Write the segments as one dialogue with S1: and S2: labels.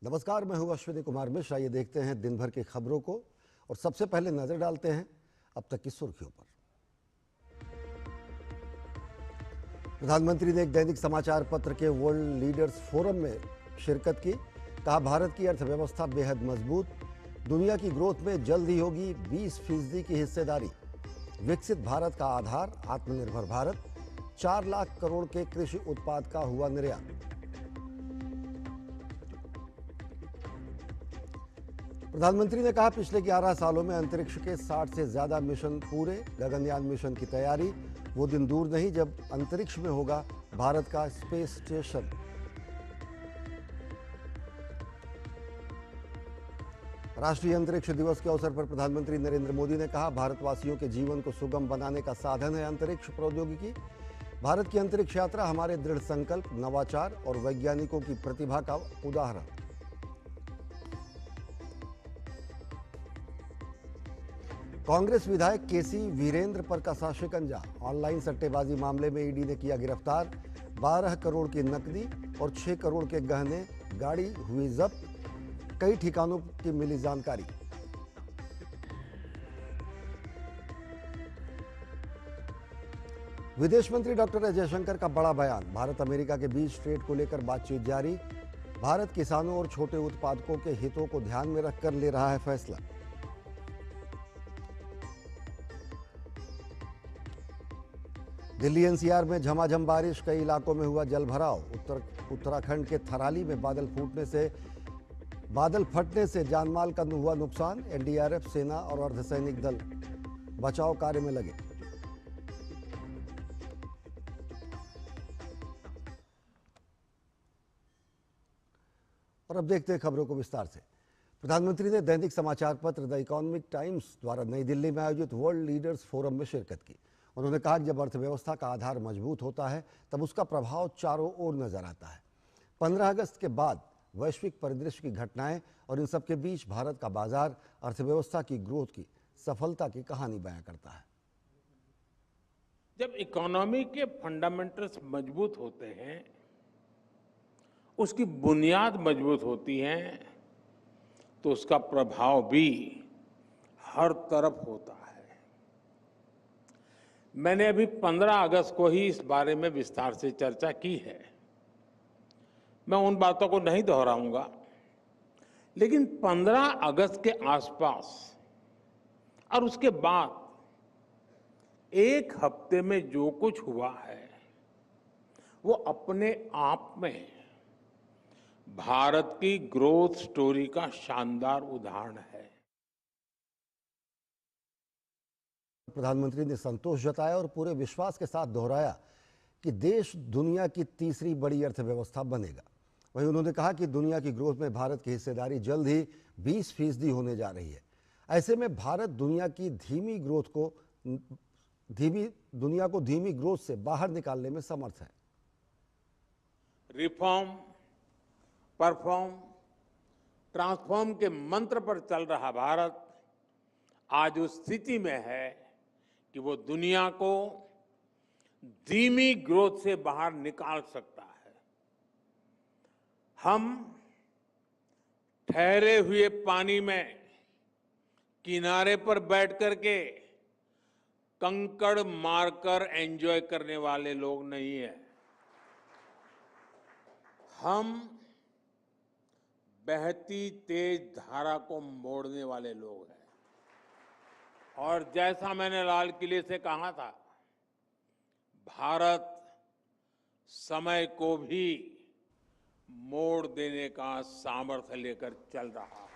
S1: नमस्कार, मैं हूं अश्विनी कुमार मिश्र। आइए देखते हैं दिन भर की खबरों को और सबसे पहले नजर डालते हैं अब तक की सुर्खियों पर। प्रधानमंत्री ने एक दैनिक समाचार पत्र के वर्ल्ड लीडर्स फोरम में शिरकत की। कहा, भारत की अर्थव्यवस्था बेहद मजबूत, दुनिया की ग्रोथ में जल्द ही होगी 20% की हिस्सेदारी। विकसित भारत का आधार आत्मनिर्भर भारत, 4 लाख करोड़ के कृषि उत्पाद का हुआ निर्यात। प्रधानमंत्री ने कहा, पिछले 11 सालों में अंतरिक्ष के 60 से ज्यादा मिशन पूरे। गगनयान मिशन की तैयारी, वो दिन दूर नहीं जब अंतरिक्ष में होगा भारत का स्पेस स्टेशन। राष्ट्रीय अंतरिक्ष दिवस के अवसर पर प्रधानमंत्री नरेंद्र मोदी ने कहा, भारतवासियों के जीवन को सुगम बनाने का साधन है अंतरिक्ष प्रौद्योगिकी। भारत की अंतरिक्ष यात्रा हमारे दृढ़ संकल्प, नवाचार और वैज्ञानिकों की प्रतिभा का उदाहरण। कांग्रेस विधायक केसी वीरेंद्र पर कसा शिकंजा। ऑनलाइन सट्टेबाजी मामले में ईडी ने किया गिरफ्तार। 12 करोड़ की नकदी और 6 करोड़ के गहने, गाड़ी हुई जब्त। कई ठिकानों की मिली जानकारी। विदेश मंत्री डॉक्टर एस जयशंकर का बड़ा बयान। भारत अमेरिका के बीच ट्रेड को लेकर बातचीत जारी। भारत किसानों और छोटे उत्पादकों के हितों को ध्यान में रखकर ले रहा है फैसला। दिल्ली एनसीआर में झमाझम बारिश, कई इलाकों में हुआ जलभराव। उत्तराखंड के थराली में बादल फटने से जानमाल का हुआ नुकसान। एनडीआरएफ, सेना और अर्धसैनिक दल बचाव कार्य में लगे। और अब देखते हैं खबरों को विस्तार से। प्रधानमंत्री ने दैनिक समाचार पत्र द इकोनॉमिक टाइम्स द्वारा नई दिल्ली में आयोजित वर्ल्ड लीडर्स फोरम में शिरकत की। उन्होंने कहा कि जब अर्थव्यवस्था का आधार मजबूत होता है तब उसका प्रभाव चारों ओर नजर आता है। 15 अगस्त के बाद वैश्विक परिदृश्य की घटनाएं और इन सब के बीच भारत का बाजार अर्थव्यवस्था की ग्रोथ की सफलता की कहानी बयां करता है।
S2: जब इकोनॉमी के फंडामेंटल्स मजबूत होते हैं, उसकी बुनियाद मजबूत होती है, तो उसका प्रभाव भी हर तरफ होता है। मैंने अभी 15 अगस्त को ही इस बारे में विस्तार से चर्चा की है। मैं उन बातों को नहीं दोहराऊंगा, लेकिन 15 अगस्त के आसपास और उसके बाद एक हफ्ते में जो कुछ हुआ है, वो अपने आप में भारत की ग्रोथ स्टोरी का शानदार उदाहरण है।
S1: प्रधानमंत्री ने संतोष जताया और पूरे विश्वास के साथ दोहराया कि देश दुनिया की तीसरी बड़ी अर्थव्यवस्था बनेगा। वहीं उन्होंने कहा कि दुनिया की ग्रोथ में भारत की हिस्सेदारी जल्द ही 20% होने जा रही है। ऐसे में भारत दुनिया को धीमी ग्रोथ से बाहर निकालने में समर्थ है।
S2: रिफॉर्म, परफॉर्म, ट्रांसफॉर्म के मंत्र पर चल रहा भारत आज उस स्थिति में है कि वो दुनिया को धीमी ग्रोथ से बाहर निकाल सकता है। हम ठहरे हुए पानी में किनारे पर बैठ करके कंकड़ मारकर एंजॉय करने वाले लोग नहीं है। हम बहती तेज धारा को मोड़ने वाले लोग हैं। और जैसा मैंने लाल किले से कहा था, भारत समय को भी मोड़ देने का सामर्थ्य लेकर चल रहा है।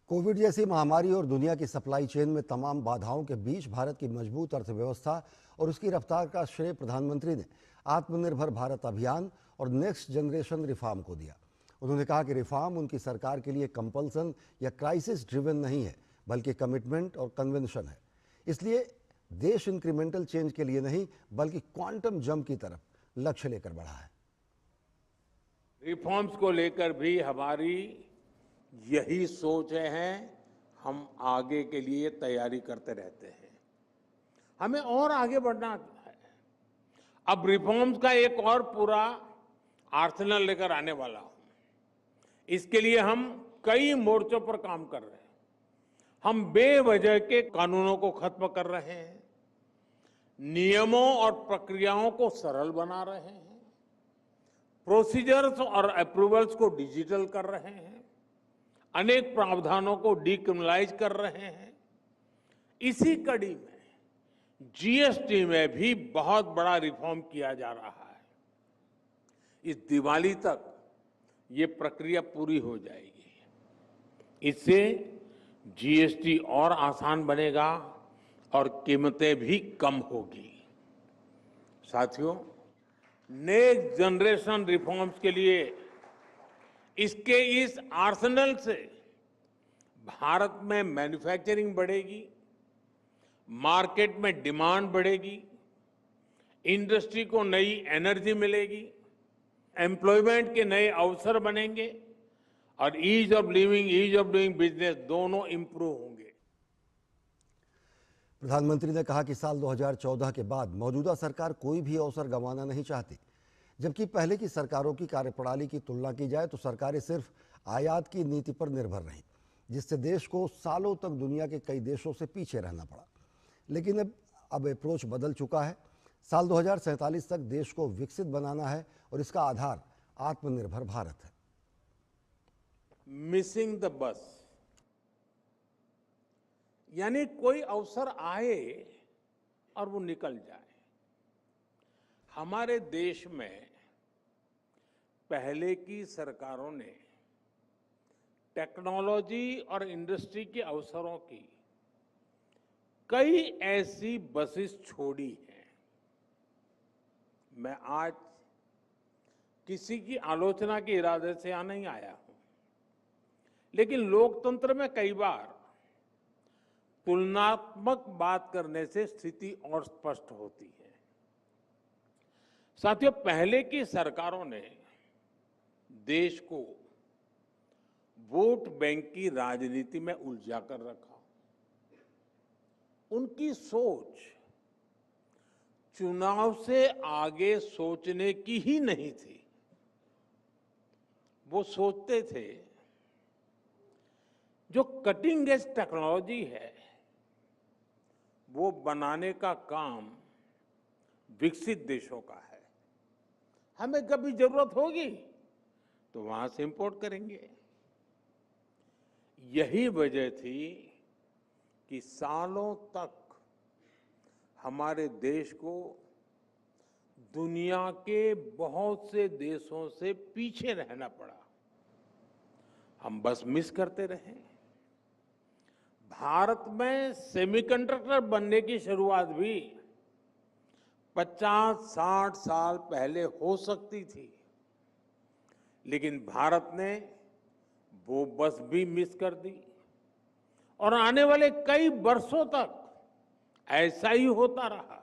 S1: कोविड जैसी महामारी और दुनिया की सप्लाई चेन में तमाम बाधाओं के बीच भारत की मजबूत अर्थव्यवस्था और उसकी रफ्तार का श्रेय प्रधानमंत्री ने आत्मनिर्भर भारत अभियान और नेक्स्ट जनरेशन रिफॉर्म को दिया। उन्होंने कहा कि रिफॉर्म उनकी सरकार के लिए कंपल्सन या क्राइसिस ड्रिवन नहीं है, बल्कि कमिटमेंट और कन्वेंशन है। इसलिए देश इंक्रीमेंटल चेंज के लिए नहीं, बल्कि क्वांटम जंप की तरफ लक्ष्य लेकर बढ़ा है।
S2: रिफॉर्म्स को लेकर भी हमारी यही सोच है। हम आगे के लिए तैयारी करते रहते हैं। हमें और आगे बढ़ना है। अब रिफॉर्म्स का एक और पूरा आर्सेनल लेकर आने वाला हूं। इसके लिए हम कई मोर्चों पर काम कर रहे हैं। हम बेवजह के कानूनों को खत्म कर रहे हैं, नियमों और प्रक्रियाओं को सरल बना रहे हैं, प्रोसीजर्स और अप्रूवल्स को डिजिटल कर रहे हैं, अनेक प्रावधानों को डीक्रिमिनलाइज कर रहे हैं। इसी कड़ी में जीएसटी में भी बहुत बड़ा रिफॉर्म किया जा रहा है। इस दिवाली तक ये प्रक्रिया पूरी हो जाएगी। इससे जीएसटी और आसान बनेगा और कीमतें भी कम होगी। साथियों, नेक्स्ट जनरेशन रिफॉर्म्स के लिए इसके इस आर्सेनल से भारत में मैन्युफैक्चरिंग बढ़ेगी, मार्केट में डिमांड बढ़ेगी, इंडस्ट्री को नई एनर्जी मिलेगी, एम्प्लॉयमेंट के नए अवसर बनेंगे और ease of living, ease of doing business दोनों इंप्रूव होंगे।
S1: प्रधानमंत्री ने कहा कि साल 2014 के बाद मौजूदा सरकार कोई भी अवसर गंवाना नहीं चाहती। जबकि पहले की सरकारों की कार्यप्रणाली की तुलना की जाए तो सरकारें सिर्फ आयात की नीति पर निर्भर रहीं, जिससे देश को सालों तक दुनिया के कई देशों से पीछे रहना पड़ा। लेकिन अब अप्रोच बदल चुका है। साल 2047 तक देश को विकसित बनाना है और इसका आधार आत्मनिर्भर भारत है।
S2: मिसिंग द बस, यानी कोई अवसर आए और वो निकल जाए। हमारे देश में पहले की सरकारों ने टेक्नोलॉजी और इंडस्ट्री के अवसरों की कई ऐसी बसेस छोड़ी हैं। मैं आज किसी की आलोचना के इरादे से यहां नहीं आया हूं, लेकिन लोकतंत्र में कई बार तुलनात्मक बात करने से स्थिति और स्पष्ट होती है। साथियों, पहले की सरकारों ने देश को वोट बैंक की राजनीति में उलझा कर रखा। उनकी सोच चुनाव से आगे सोचने की ही नहीं थी। वो सोचते थे जो कटिंग एज टेक्नोलॉजी है वो बनाने का काम विकसित देशों का है। हमें कभी जरूरत होगी तो वहां से इंपोर्ट करेंगे। यही वजह थी कि सालों तक हमारे देश को दुनिया के बहुत से देशों से पीछे रहना पड़ा। हम बस मिस करते रहे। भारत में सेमीकंडक्टर बनने की शुरुआत भी 50-60 साल पहले हो सकती थी, लेकिन भारत ने वो बस भी मिस कर दी और आने वाले कई वर्षों तक ऐसा ही होता रहा।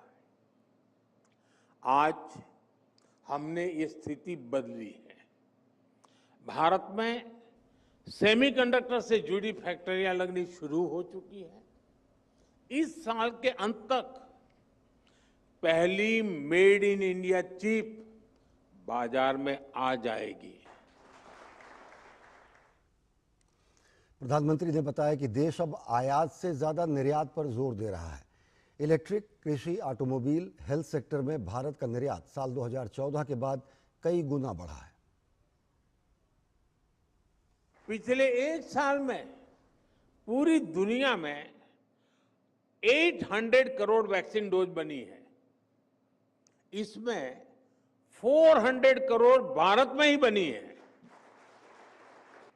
S2: आज हमने ये स्थिति बदली है। भारत में सेमीकंडक्टर से जुड़ी फैक्ट्रियां लगनी शुरू हो चुकी है। इस साल के अंत तक पहली मेड इन इंडिया चिप बाजार में आ जाएगी।
S1: प्रधानमंत्री ने बताया कि देश अब आयात से ज्यादा निर्यात पर जोर दे रहा है। इलेक्ट्रिक, कृषि, ऑटोमोबाइल, हेल्थ सेक्टर में भारत का निर्यात साल 2014 के बाद कई गुना बढ़ा है।
S2: पिछले एक साल में पूरी दुनिया में 800 करोड़ वैक्सीन डोज बनी है। इसमें 400 करोड़ भारत में ही बनी है।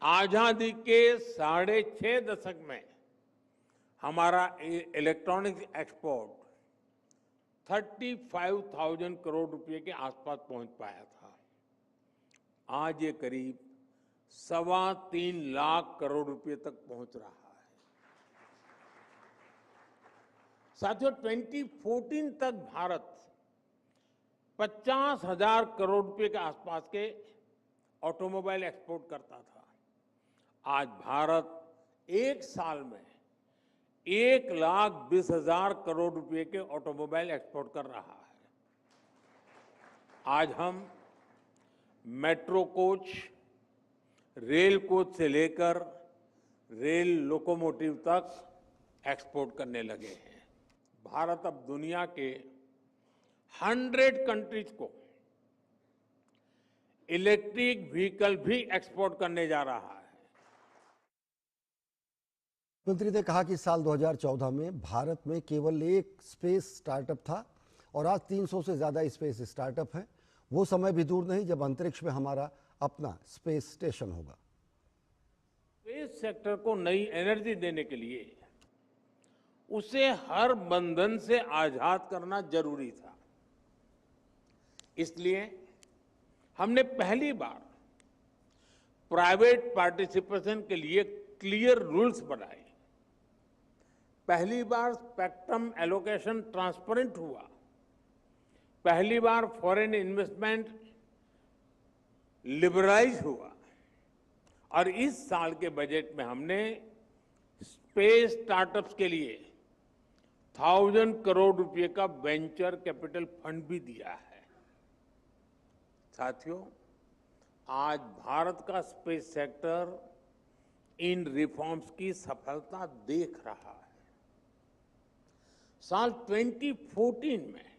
S2: आजादी के 6.5 दशक में हमारा इलेक्ट्रॉनिक्स एक्सपोर्ट 35,000 करोड़ रुपए के आसपास पहुंच पाया था। आज ये करीब 3.25 लाख करोड़ रुपए तक पहुंच रहा है। साथियों, 2014 तक भारत 50,000 करोड़ रुपए के आसपास के ऑटोमोबाइल एक्सपोर्ट करता था। आज भारत एक साल में 1,20,000 करोड़ रुपए के ऑटोमोबाइल एक्सपोर्ट कर रहा है। आज हम मेट्रो कोच, रेल कोच से लेकर रेल लोकोमोटिव तक एक्सपोर्ट करने लगे हैं। भारत अब दुनिया के 100 कंट्रीज को इलेक्ट्रिक व्हीकल भी एक्सपोर्ट करने जा रहा है।
S1: मंत्री ने कहा कि साल 2014 में भारत में केवल एक स्पेस स्टार्टअप था और आज 300 से ज्यादा स्पेस स्टार्टअप हैं। वो समय भी दूर नहीं जब अंतरिक्ष में हमारा अपना स्पेस स्टेशन होगा।
S2: स्पेस सेक्टर को नई एनर्जी देने के लिए उसे हर बंधन से आजाद करना जरूरी था। इसलिए हमने पहली बार प्राइवेट पार्टिसिपेशन के लिए क्लियर रूल्स बनाए। पहली बार स्पेक्ट्रम एलोकेशन ट्रांसपेरेंट हुआ। पहली बार फॉरेन इन्वेस्टमेंट लिबरलाइज हुआ और इस साल के बजट में हमने स्पेस स्टार्टअप्स के लिए 1000 करोड़ रुपए का वेंचर कैपिटल फंड भी दिया है। साथियों, आज भारत का स्पेस सेक्टर इन रिफॉर्म्स की सफलता देख रहा है। साल 2014 में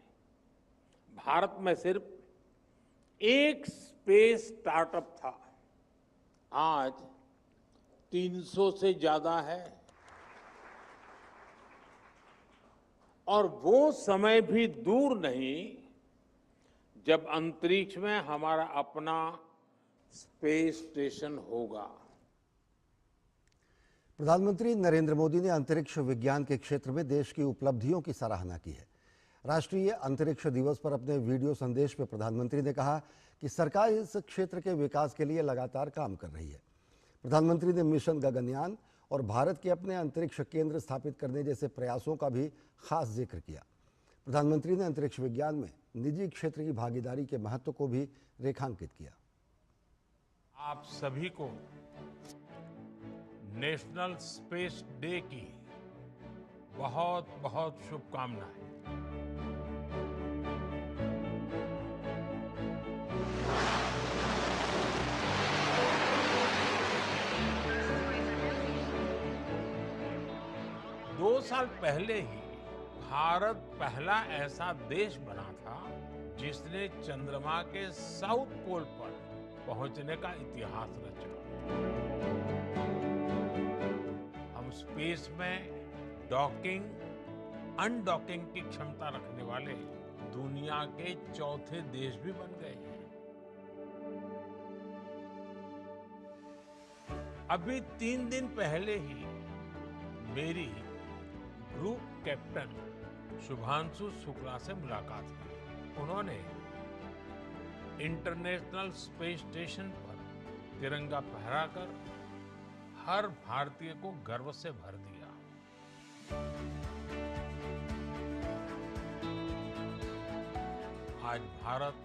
S2: भारत में सिर्फ एक स्पेस स्टार्टअप था, आज 300 से ज्यादा है। और वो समय भी दूर नहीं जब अंतरिक्ष में हमारा अपना स्पेस स्टेशन होगा।
S1: प्रधानमंत्री नरेंद्र मोदी ने अंतरिक्ष विज्ञान के क्षेत्र में देश की उपलब्धियों की सराहना की है। राष्ट्रीय अंतरिक्ष दिवस पर अपने वीडियो संदेश में प्रधानमंत्री ने कहा कि सरकार इस क्षेत्र के विकास के लिए लगातार काम कर रही है। प्रधानमंत्री ने मिशन गगनयान और भारत के अपने अंतरिक्ष केंद्र स्थापित करने जैसे प्रयासों का भी खास जिक्र किया। प्रधानमंत्री ने अंतरिक्ष विज्ञान में निजी क्षेत्र की भागीदारी के महत्व को भी रेखांकित किया।
S2: आप सभी को नेशनल स्पेस डे की बहुत बहुत शुभकामनाएं। दो साल पहले ही भारत पहला ऐसा देश बना था जिसने चंद्रमा के साउथ पोल पर पहुंचने का इतिहास रचा। हम स्पेस में डॉकिंग, अनडॉकिंग की क्षमता रखने वाले दुनिया के चौथे देश भी बन गए हैं। अभी 3 दिन पहले ही मेरी ग्रुप कैप्टन शुभांशु शुक्ला से मुलाकात हुई। उन्होंने इंटरनेशनल स्पेस स्टेशन पर तिरंगा फहराकर हर भारतीय को गर्व से भर दिया। आज भारत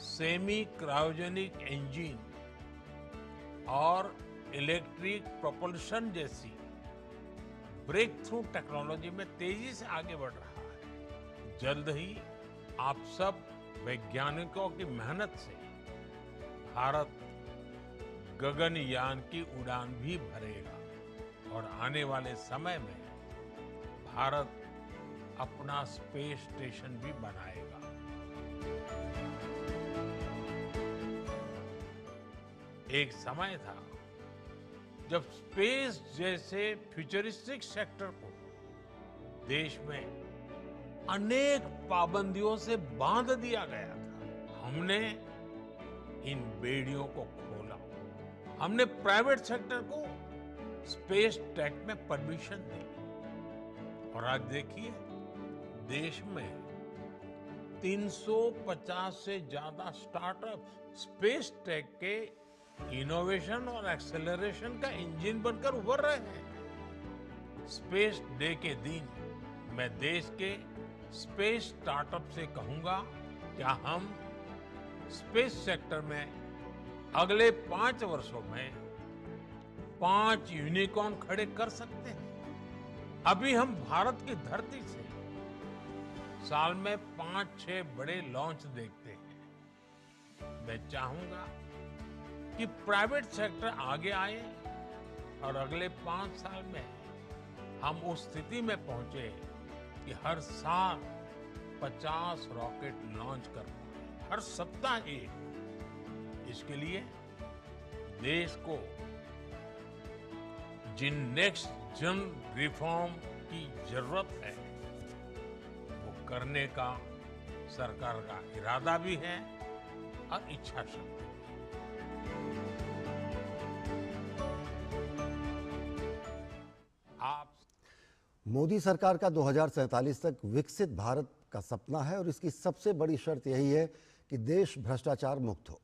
S2: सेमी क्रायोजेनिक इंजन और इलेक्ट्रिक प्रोपल्शन जैसी ब्रेक थ्रू टेक्नोलॉजी में तेजी से आगे बढ़ रहा है। जल्द ही आप सब वैज्ञानिकों की मेहनत से भारत गगनयान की उड़ान भी भरेगा और आने वाले समय में भारत अपना स्पेस स्टेशन भी बनाएगा। एक समय था जब स्पेस जैसे फ्यूचरिस्टिक सेक्टर को देश में अनेक पाबंदियों से बांध दिया गया था। हमने इन बेड़ियों को खोला। हमने प्राइवेट सेक्टर को स्पेस टेक में परमिशन दी और आज देखिए देश में 350 से ज्यादा स्टार्टअप स्पेस टेक के इनोवेशन और एक्सेलरेशन का इंजन बनकर उभर रहे हैं। स्पेस डे के दिन मैं देश के स्पेस स्टार्टअप से कहूंगा, क्या हम स्पेस सेक्टर में अगले 5 वर्षों में 5 यूनिकॉर्न खड़े कर सकते हैं? अभी हम भारत की धरती से साल में 5-6 बड़े लॉन्च देखते हैं। मैं चाहूंगा कि प्राइवेट सेक्टर आगे आए और अगले 5 साल में हम उस स्थिति में पहुंचे कि हर साल 50 रॉकेट लॉन्च कर पाए, हर सप्ताह एक। इसके लिए देश को जिन नेक्स्ट जन रिफॉर्म की जरूरत है वो करने का सरकार का इरादा भी है और इच्छा शक्ति भी। आप
S1: मोदी सरकार का 2047 तक विकसित भारत का सपना है और इसकी सबसे बड़ी शर्त यही है कि देश भ्रष्टाचार मुक्त हो।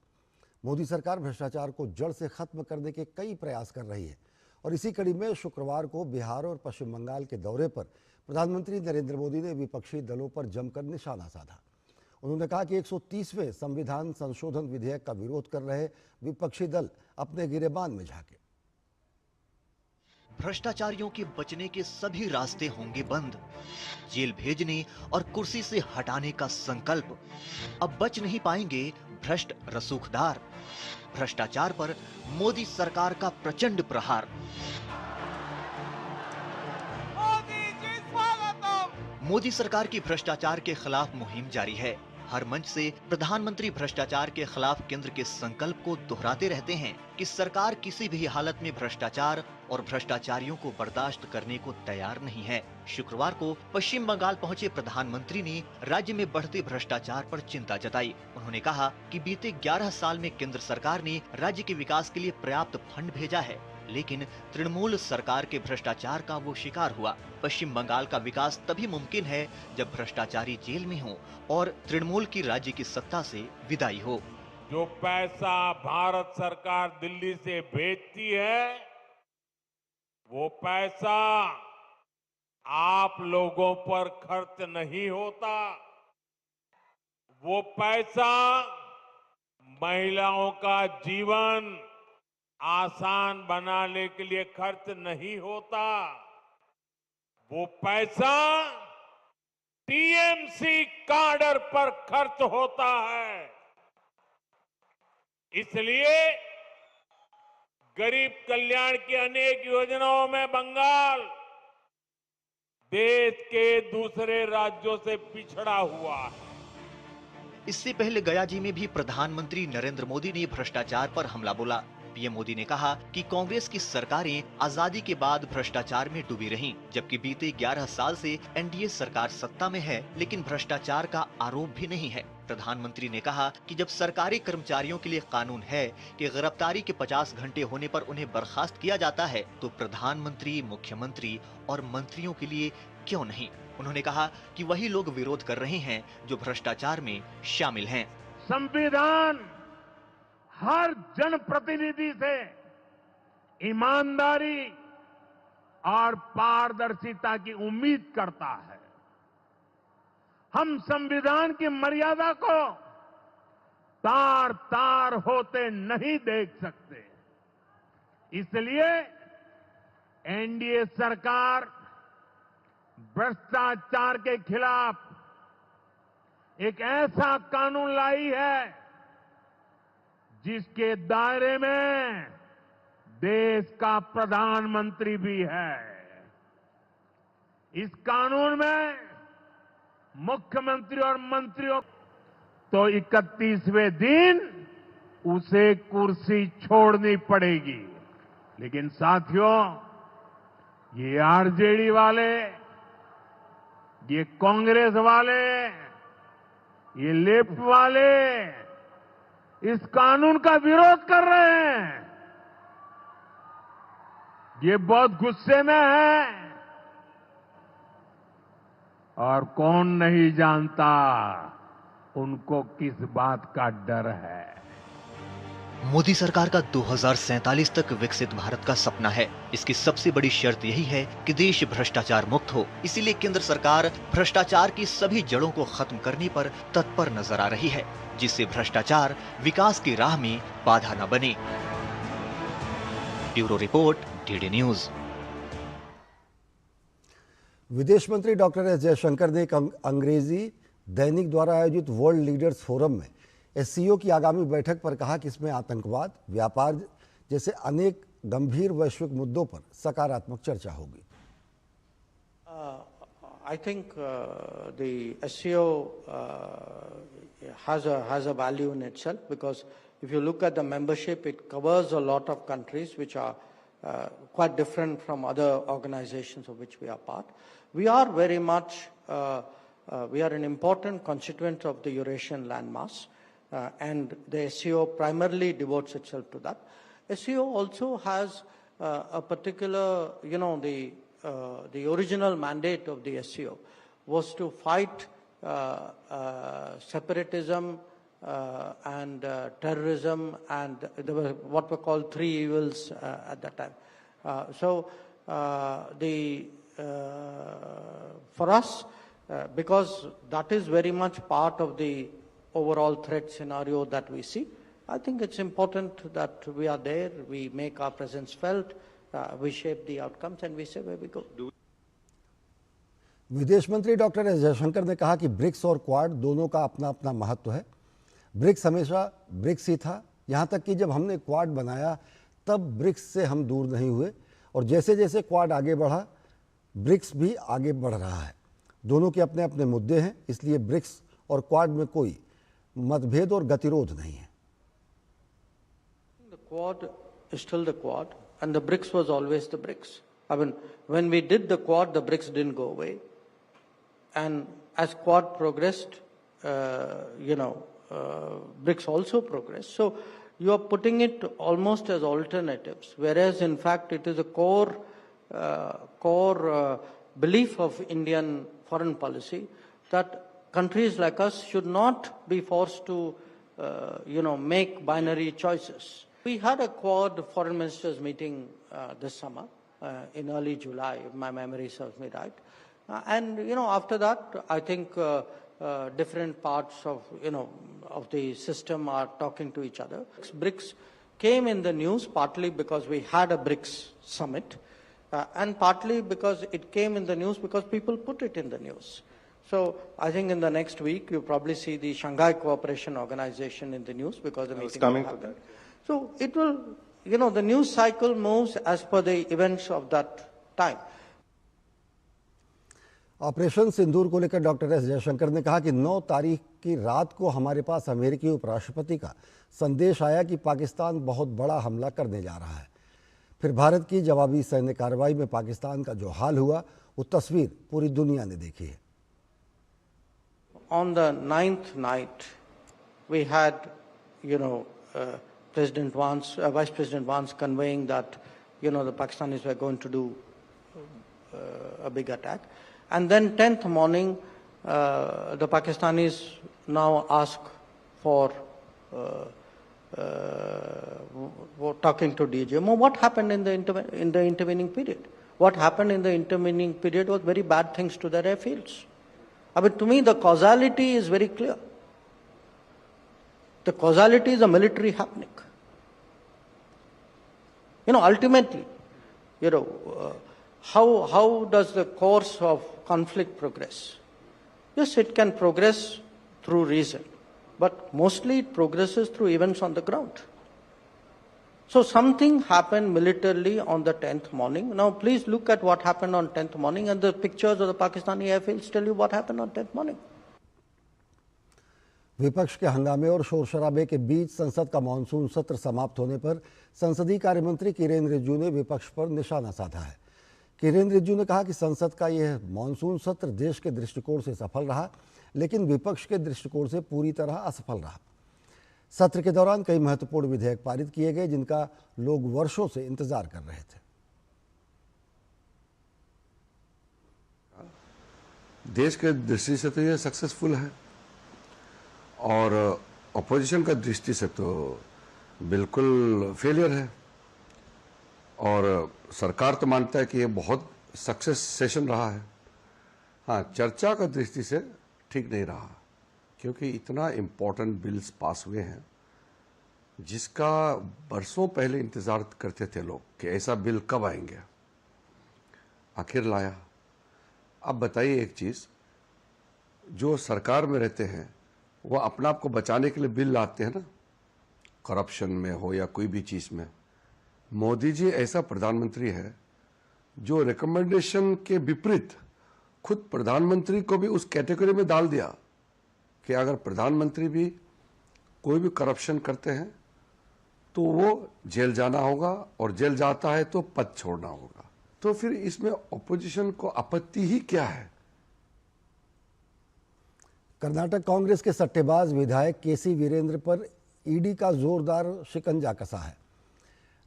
S1: मोदी सरकार भ्रष्टाचार को जड़ से खत्म करने के कई प्रयास कर रही है और इसी कड़ी में शुक्रवार को बिहार और पश्चिम बंगाल के दौरे पर प्रधानमंत्री नरेंद्र मोदी ने विपक्षी दलों पर जमकर निशाना साधा। उन्होंने कहा कि 130वें संविधान संशोधन विधेयक का विरोध कर रहे विपक्षी दल अपने गिरेबान में झांके।
S3: भ्रष्टाचारियों के बचने के सभी रास्ते होंगे बंद। जेल भेजने और कुर्सी से हटाने का संकल्प। अब बच नहीं पाएंगे भ्रष्ट रसूखदार। भ्रष्टाचार पर मोदी सरकार का प्रचंड प्रहार। मोदी सरकार की भ्रष्टाचार के खिलाफ मुहिम जारी है। हर मंच से प्रधानमंत्री भ्रष्टाचार के खिलाफ केंद्र के संकल्प को दोहराते रहते हैं कि सरकार किसी भी हालत में भ्रष्टाचार और भ्रष्टाचारियों को बर्दाश्त करने को तैयार नहीं है। शुक्रवार को पश्चिम बंगाल पहुंचे प्रधानमंत्री ने राज्य में बढ़ते भ्रष्टाचार पर चिंता जताई। उन्होंने कहा कि बीते 11 साल में केंद्र सरकार ने राज्य के विकास के लिए पर्याप्त फंड भेजा है, लेकिन तृणमूल सरकार के भ्रष्टाचार का वो शिकार हुआ। पश्चिम बंगाल का विकास तभी मुमकिन है जब भ्रष्टाचारी जेल में हो और तृणमूल की राज्य की सत्ता से विदाई हो।
S2: जो पैसा भारत सरकार दिल्ली से भेजती है वो पैसा आप लोगों पर खर्च नहीं होता। वो पैसा महिलाओं का जीवन आसान बनाने के लिए खर्च नहीं होता। वो पैसा टीएमसी काडर पर खर्च होता है। इसलिए गरीब कल्याण की अनेक योजनाओं में बंगाल देश के दूसरे राज्यों से पिछड़ा हुआ है।
S3: इससे पहले गया जी में भी प्रधानमंत्री नरेंद्र मोदी ने भ्रष्टाचार पर हमला बोला। पीएम मोदी ने कहा कि कांग्रेस की सरकारें आजादी के बाद भ्रष्टाचार में डूबी रहीं, जबकि बीते 11 साल से एनडीए सरकार सत्ता में है, लेकिन भ्रष्टाचार का आरोप भी नहीं है। प्रधानमंत्री ने कहा कि जब सरकारी कर्मचारियों के लिए कानून है कि गिरफ्तारी के 50 घंटे होने पर उन्हें बर्खास्त किया जाता है, तो प्रधानमंत्री, मुख्यमंत्री और मंत्रियों के लिए क्यों नहीं। उन्होंने कहा कि वही लोग विरोध कर रहे हैं जो भ्रष्टाचार में शामिल हैं।
S2: संविधान हर जनप्रतिनिधि से ईमानदारी और पारदर्शिता की उम्मीद करता है। हम संविधान की मर्यादा को तार तार होते नहीं देख सकते। इसलिए एनडीए सरकार भ्रष्टाचार के खिलाफ एक ऐसा कानून लाई है जिसके दायरे में देश का प्रधानमंत्री भी है। इस कानून में मुख्यमंत्री और मंत्रियों तो 31वें दिन उसे कुर्सी छोड़नी पड़ेगी। लेकिन साथियों, ये आरजेडी वाले, ये कांग्रेस वाले, ये लेफ्ट वाले इस कानून का विरोध कर रहे हैं। ये बहुत गुस्से में है और कौन नहीं जानता उनको किस बात का डर है।
S3: मोदी सरकार का 2047 तक विकसित भारत का सपना है। इसकी सबसे बड़ी शर्त यही है कि देश भ्रष्टाचार मुक्त हो। इसीलिए केंद्र सरकार भ्रष्टाचार की सभी जड़ों को खत्म करने पर तत्पर नजर आ रही है, जिससे भ्रष्टाचार विकास की राह में बाधा न बने। Bureau report, DD news.
S1: विदेश मंत्री डॉक्टर एस जयशंकर ने एक अंग्रेजी दैनिक द्वारा आयोजित वर्ल्ड लीडर्स फोरम में एससीओ की आगामी बैठक पर कहा कि इसमें आतंकवाद, व्यापार जैसे अनेक गंभीर वैश्विक मुद्दों पर सकारात्मक चर्चा होगी।
S4: I think the SCO has a value in itself, because if you look at the membership, it covers a lot of countries which are quite different from other organizations of which we are part. We are very much we are an important constituent of the Eurasian landmass, and the SCO primarily devotes itself to that. SCO also has a particular, the original mandate of the SCO was to fight separatism and terrorism, and there were what were called three evils at that time. For us, because that is very much part of the overall threat scenario that we see, I think it's important that we are there, we make our presence felt, we shape the outcomes, and we say where we go.
S1: विदेश मंत्री doctor S Jaishankar ने कहा कि BRICS और quad दोनों का अपना अपना महत्व है। ब्रिक्स हमेशा ब्रिक्स ही था, यहाँ तक कि जब हमने क्वाड बनाया तब ब्रिक्स से हम दूर नहीं हुए, और जैसे जैसे क्वाड आगे बढ़ा ब्रिक्स भी आगे बढ़ रहा है। दोनों के अपने अपने मुद्दे हैं, इसलिए ब्रिक्स और क्वाड में कोई मतभेद और गतिरोध नहीं है।
S4: The Quad is still the Quad, and the BRICS was always the BRICS. I mean, when we did the Quad, the BRICS didn't go away. And as Quad progressed, BRICS also progressed. So you are putting it almost as alternatives, whereas in fact it is a core belief of Indian foreign policy that countries like us should not be forced to, make binary choices. We had a Quad foreign ministers meeting this summer in early July, if my memory serves me right. After that, I think different parts of the system are talking to each other. BRICS came in the news partly because we had a BRICS summit, and partly because it came in the news because people put it in the news. So I think in the next week you'll probably see the Shanghai Cooperation Organization in the news because the meeting will happen. So it will, the news cycle moves as per the events of that time.
S1: Operation Sindoor को लेकर doctor S Jaishankar ने कहा कि 9 तारीख की रात को हमारे पास अमेरिकी उपराष्ट्रपति का संदेश आया कि पाकिस्तान बहुत बड़ा हमला करने जा रहा है। फिर भारत की जवाबी सैन्य कार्रवाई में पाकिस्तान का जो हाल हुआ, वो तस्वीर पूरी दुनिया ने देखी है।
S4: On the 9th night, we had, President Vance, Vice President Vance conveying that, the Pakistanis were going to do a big attack. And then 10th morning, the Pakistanis now ask for talking to DGM. What happened in the intervening period? What happened in the intervening period was very bad things to their airfields. I mean, to me, the causality is very clear. The causality is a military happening. Ultimately, how does the course of conflict progress? Yes, it can progress through reason, but mostly it progresses through events on the ground. So something happened militarily on the 10th morning. Now please look at what happened on 10th morning, and the pictures of the Pakistani airfields tell you what happened on 10th morning.
S1: विपक्ष के हंगामे और शोर शराबे के बीच संसद का monsoon सत्र समाप्त होने पर संसदीय कार्य मंत्री किरेन रिजिजू ने विपक्ष पर निशाना साधा है। किरेन रिजिजू ने कहा कि संसद का यह मानसून सत्र देश के दृष्टिकोण से सफल रहा, लेकिन विपक्ष के दृष्टिकोण से पूरी तरह असफल रहा। सत्र के दौरान कई महत्वपूर्ण विधेयक पारित किए गए, जिनका लोग वर्षों से इंतजार कर रहे थे।
S5: देश के दृष्टि से तो यह सक्सेसफुल है, और अपोजिशन का दृष्टि से तो बिल्कुल फेलियर है। और सरकार तो मानता है कि ये बहुत सक्सेस सेशन रहा है। हाँ, चर्चा का दृष्टि से ठीक नहीं रहा, क्योंकि इतना इम्पोर्टेंट बिल्स पास हुए हैं जिसका बरसों पहले इंतज़ार करते थे लोग कि ऐसा बिल कब आएंगे, आखिर लाया। अब बताइए एक चीज़, जो सरकार में रहते हैं वो अपने आप को बचाने के लिए बिल लाते हैं ना, करप्शन में हो या कोई भी चीज में। मोदी जी ऐसा प्रधानमंत्री है जो रिकमेंडेशन के विपरीत खुद प्रधानमंत्री को भी उस कैटेगरी में डाल दिया कि अगर प्रधानमंत्री भी कोई भी करप्शन करते हैं तो वो जेल जाना होगा, और जेल जाता है तो पद छोड़ना होगा। तो फिर इसमें ऑपोजिशन को आपत्ति ही क्या है?
S1: कर्नाटक कांग्रेस के सट्टेबाज विधायक केसी वीरेंद्र पर ईडी का जोरदार शिकंजा कसा है।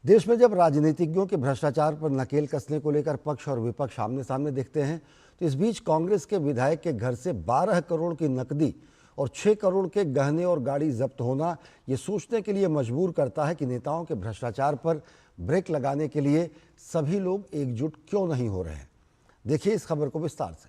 S1: देश में जब राजनीतिज्ञों के भ्रष्टाचार पर नकेल कसने को लेकर पक्ष और विपक्ष आमने सामने दिखते हैं, तो इस बीच कांग्रेस के विधायक के घर से 12 करोड़ की नकदी और 6 करोड़ के गहने और गाड़ी जब्त होना ये सोचने के लिए मजबूर करता है कि नेताओं के भ्रष्टाचार पर ब्रेक लगाने के लिए सभी लोग एकजुट क्यों नहीं हो रहे हैं। देखिए इस खबर को विस्तार से।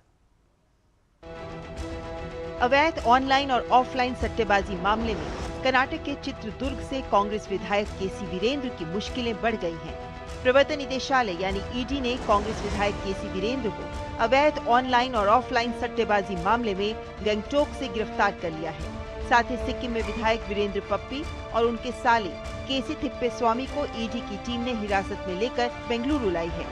S6: अवैध ऑनलाइन और ऑफलाइन सट्टेबाजी मामले में कर्नाटक के चित्रदुर्ग से कांग्रेस विधायक केसी वीरेंद्र की मुश्किलें बढ़ गई हैं। प्रवर्तन निदेशालय यानी ईडी ने कांग्रेस विधायक केसी वीरेंद्र को अवैध ऑनलाइन और ऑफलाइन सट्टेबाजी मामले में गंगटोक से गिरफ्तार कर लिया है। साथ ही सिक्किम में विधायक वीरेंद्र पप्पी और उनके साले केसी थिप्पेस्वामी को ईडी की टीम ने हिरासत में लेकर बेंगलुरु लाई है।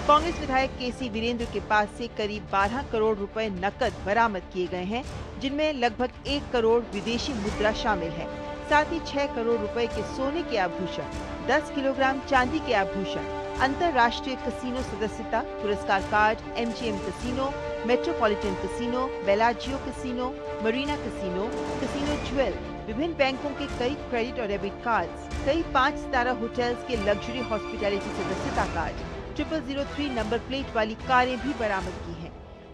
S6: कांग्रेस विधायक केसी वीरेंद्र के पास से करीब 12 करोड़ रुपए नकद बरामद किए गए हैं, जिनमें लगभग 1 करोड़ विदेशी मुद्रा शामिल है। साथ ही 6 करोड़ रुपए के सोने के आभूषण, 10 किलोग्राम चांदी के आभूषण, अंतर्राष्ट्रीय कसिनो सदस्यता, पुरस्कार card, MGM casino, metropolitan casino, Bellagio casino, Marina casino, casino jewel, विभिन्न बैंकों के कई क्रेडिट और डेबिट कार्ड्स, कई 5 सितारा होटल्स के लग्जरी हॉस्पिटैलिटी सदस्यता कार्ड, 0003 नंबर प्लेट वाली कारें भी बरामद की हैं।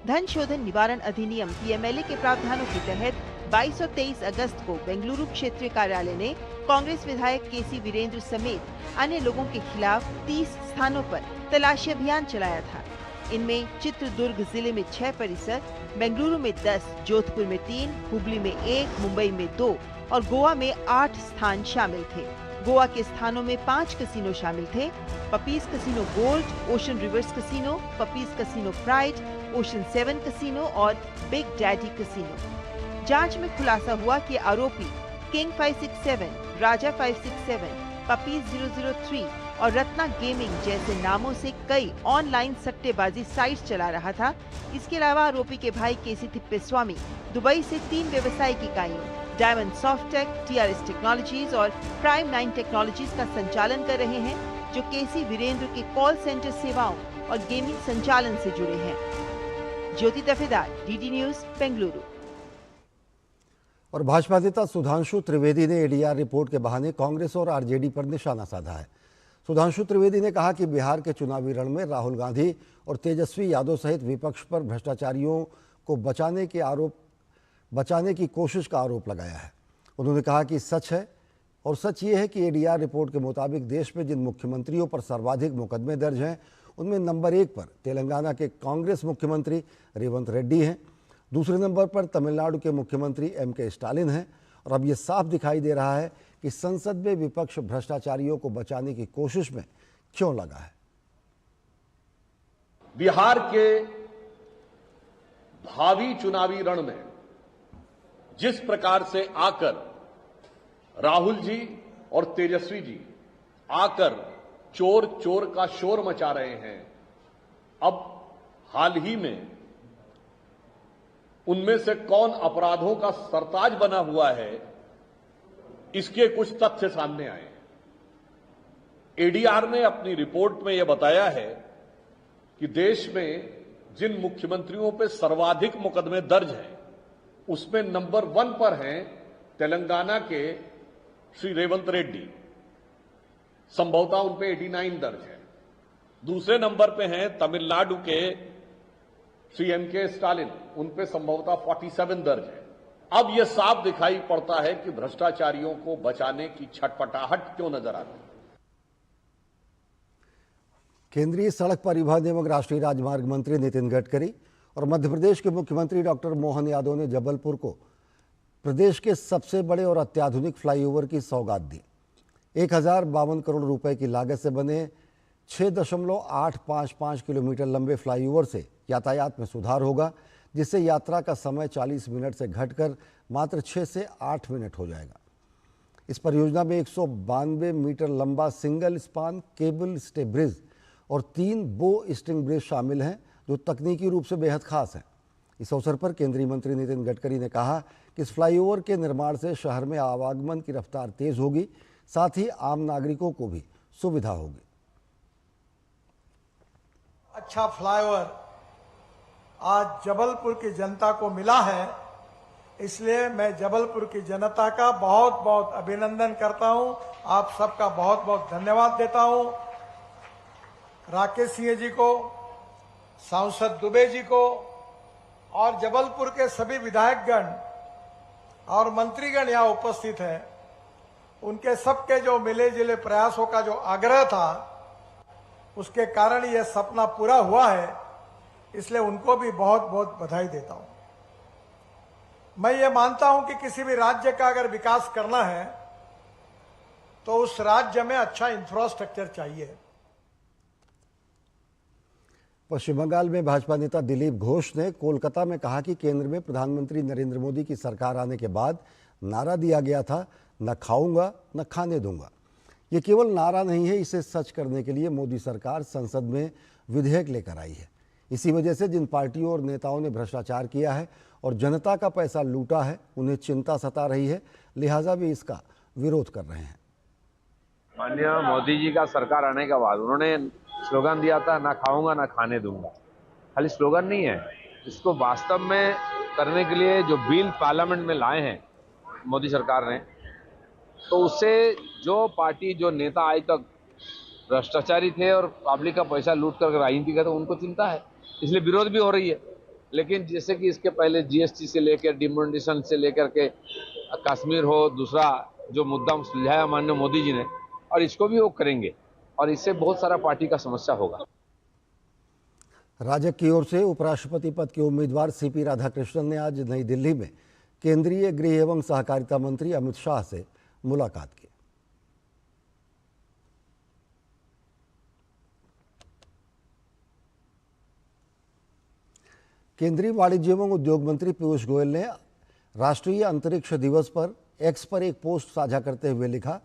S6: धन शोधन निवारण अधिनियम PMLA के प्रावधानों के तहत 22 और 23 अगस्त को बेंगलुरु क्षेत्रीय कार्यालय ने कांग्रेस विधायक केसी वीरेंद्र समेत अन्य लोगों के खिलाफ 30 स्थानों पर तलाशी अभियान चलाया था। इनमें चित्रदुर्ग जिले में 6 परिसर, बेंगलुरु में 10, जोधपुर में 3, हुबली में 1, मुंबई में 2 और गोवा में 8 स्थान शामिल थे। गोवा के स्थानों में 5 कसिनो शामिल थे: puppies casino gold, ocean reverse casino, puppies casino pride, ocean 7 casino और बिग डैडी कसिनो। जांच में खुलासा हुआ कि आरोपी किंग 567, राजा 567, पपीज 003 और रत्ना गेमिंग जैसे नामों से कई ऑनलाइन सट्टेबाजी साइट्स चला रहा था। इसके अलावा आरोपी के भाई केसी थिप्पेस्वामी दुबई से 3 व्यावसायिक इकाइयों डायमंड सॉफ्टटेक, TRS टेक्नोलॉजीज और प्राइम 9 टेक्नोलॉजीज का संचालन कर रहे हैं, जो केसी वीरेंद्र के कॉल सेंटर सेवाओं और गेमिंग संचालन से जुड़े हैं। ज्योति दफेदार, DD न्यूज, बेंगलुरु।
S1: और भाजपा नेता सुधांशु त्रिवेदी ने ADR रिपोर्ट के बहाने कांग्रेस और RJD पर निशाना साधा है। सुधांशु त्रिवेदी ने कहा कि बिहार के चुनावी रण में राहुल गांधी और तेजस्वी यादव सहित विपक्ष पर भ्रष्टाचारियों को बचाने की कोशिश का आरोप लगाया है। उन्होंने कहा कि सच है, और सच ये है कि ADR रिपोर्ट के मुताबिक देश में जिन मुख्यमंत्रियों पर सर्वाधिक मुकदमे दर्ज हैं, उनमें नंबर 1 पर तेलंगाना के कांग्रेस मुख्यमंत्री रेवंत रेड्डी हैं, दूसरे नंबर पर तमिलनाडु के मुख्यमंत्री MK स्टालिन हैं। और अब ये साफ दिखाई दे रहा है कि संसद में विपक्ष भ्रष्टाचारियों को बचाने की कोशिश में क्यों लगा है।
S7: बिहार के भावी चुनावी रण में जिस प्रकार से आकर राहुल जी और तेजस्वी जी आकर चोर चोर का शोर मचा रहे हैं, अब हाल ही में उनमें से कौन अपराधों का सरताज बना हुआ है, इसके कुछ तथ्य सामने आए हैं। ADR ने अपनी रिपोर्ट में यह बताया है कि देश में जिन मुख्यमंत्रियों पर सर्वाधिक मुकदमे दर्ज हैं, उसमें नंबर 1 पर हैं तेलंगाना के श्री रेवंत रेड्डी, संभवतः उन पे 89 दर्ज है। दूसरे नंबर पे हैं तमिलनाडु के श्री MK स्टालिन, उन पे संभवतः 47 दर्ज है। अब यह साफ दिखाई पड़ता है कि भ्रष्टाचारियों को बचाने की छटपटाहट क्यों नजर आती है।
S1: केंद्रीय सड़क परिवहन एवं राष्ट्रीय राजमार्ग मंत्री नितिन गडकरी और मध्य प्रदेश के मुख्यमंत्री डॉक्टर मोहन यादव ने जबलपुर को प्रदेश के सबसे बड़े और अत्याधुनिक फ्लाईओवर की सौगात दी। 1052 करोड़ रुपए की लागत से बने 6.855 किलोमीटर लंबे फ्लाईओवर से यातायात में सुधार होगा, जिससे यात्रा का समय 40 मिनट से घटकर मात्र 6 से 8 मिनट हो जाएगा। इस परियोजना में 192 मीटर लंबा single span cable stay bridge और 3 बो स्ट्रिंग ब्रिज शामिल हैं, जो तकनीकी रूप से बेहद खास हैं। इस अवसर पर केंद्रीय मंत्री नितिन गडकरी ने कहा कि इस फ्लाईओवर के निर्माण से शहर में आवागमन की रफ्तार तेज होगी, साथ ही आम नागरिकों को भी सुविधा होगी।
S8: अच्छा फ्लाईओवर आज जबलपुर की जनता को मिला है, इसलिए मैं जबलपुर की जनता का बहुत बहुत अभिनंदन करता हूं। आप सबका बहुत बहुत धन्यवाद देता हूं। राकेश सिंह जी को, सांसद दुबे जी को और जबलपुर के सभी विधायकगण और मंत्रीगण यहाँ उपस्थित हैं, उनके सबके जो मिले जुले प्रयासों का जो आग्रह था, उसके कारण यह सपना पूरा हुआ है, इसलिए उनको भी बहुत बहुत बधाई देता हूं। मैं ये मानता हूं कि किसी भी राज्य का अगर विकास करना है तो उस राज्य में अच्छा इंफ्रास्ट्रक्चर चाहिए।
S1: पश्चिम बंगाल में भाजपा नेता दिलीप घोष ने कोलकाता में कहा कि केंद्र में प्रधानमंत्री नरेंद्र मोदी की सरकार आने के बाद नारा दिया गया था, न खाऊंगा न खाने दूंगा। ये केवल नारा नहीं है, इसे सच करने के लिए मोदी सरकार संसद में विधेयक लेकर आई है। इसी वजह से जिन पार्टियों और नेताओं ने भ्रष्टाचार किया है और जनता का पैसा लूटा है, उन्हें चिंता सता रही है, लिहाजा वे इसका विरोध कर रहे हैं।
S9: माननीय मोदी जी का सरकार आने के बाद उन्होंने स्लोगन दिया था, ना खाऊंगा ना खाने दूंगा। खाली स्लोगन नहीं है, इसको वास्तव में करने के लिए जो बिल पार्लियामेंट में लाए हैं मोदी सरकार ने, तो उससे जो पार्टी जो नेता आज तक भ्रष्टाचारी थे और पब्लिक का पैसा लूट कर राजनीति करते, उनको चिंता है, इसलिए विरोध भी हो रही है। लेकिन जैसे कि इसके पहले जीएसटी से लेकर डिमोनेटाइजेशन से लेकर के कश्मीर हो, दूसरा जो मुद्दा सुलझाया माननीय मोदी जी ने, और इसको भी वो करेंगे और इससे बहुत सारा पार्टी का समस्या होगा।
S1: राजग की ओर से उपराष्ट्रपति पद के उम्मीदवार सीपी राधाकृष्णन ने आज नई दिल्ली में केंद्रीय गृह एवं सहकारिता मंत्री अमित शाह से मुलाकात की। केंद्रीय वाणिज्य एवं उद्योग मंत्री पीयूष गोयल ने राष्ट्रीय अंतरिक्ष दिवस पर एक्स पर एक पोस्ट साझा करते हुए लिखा,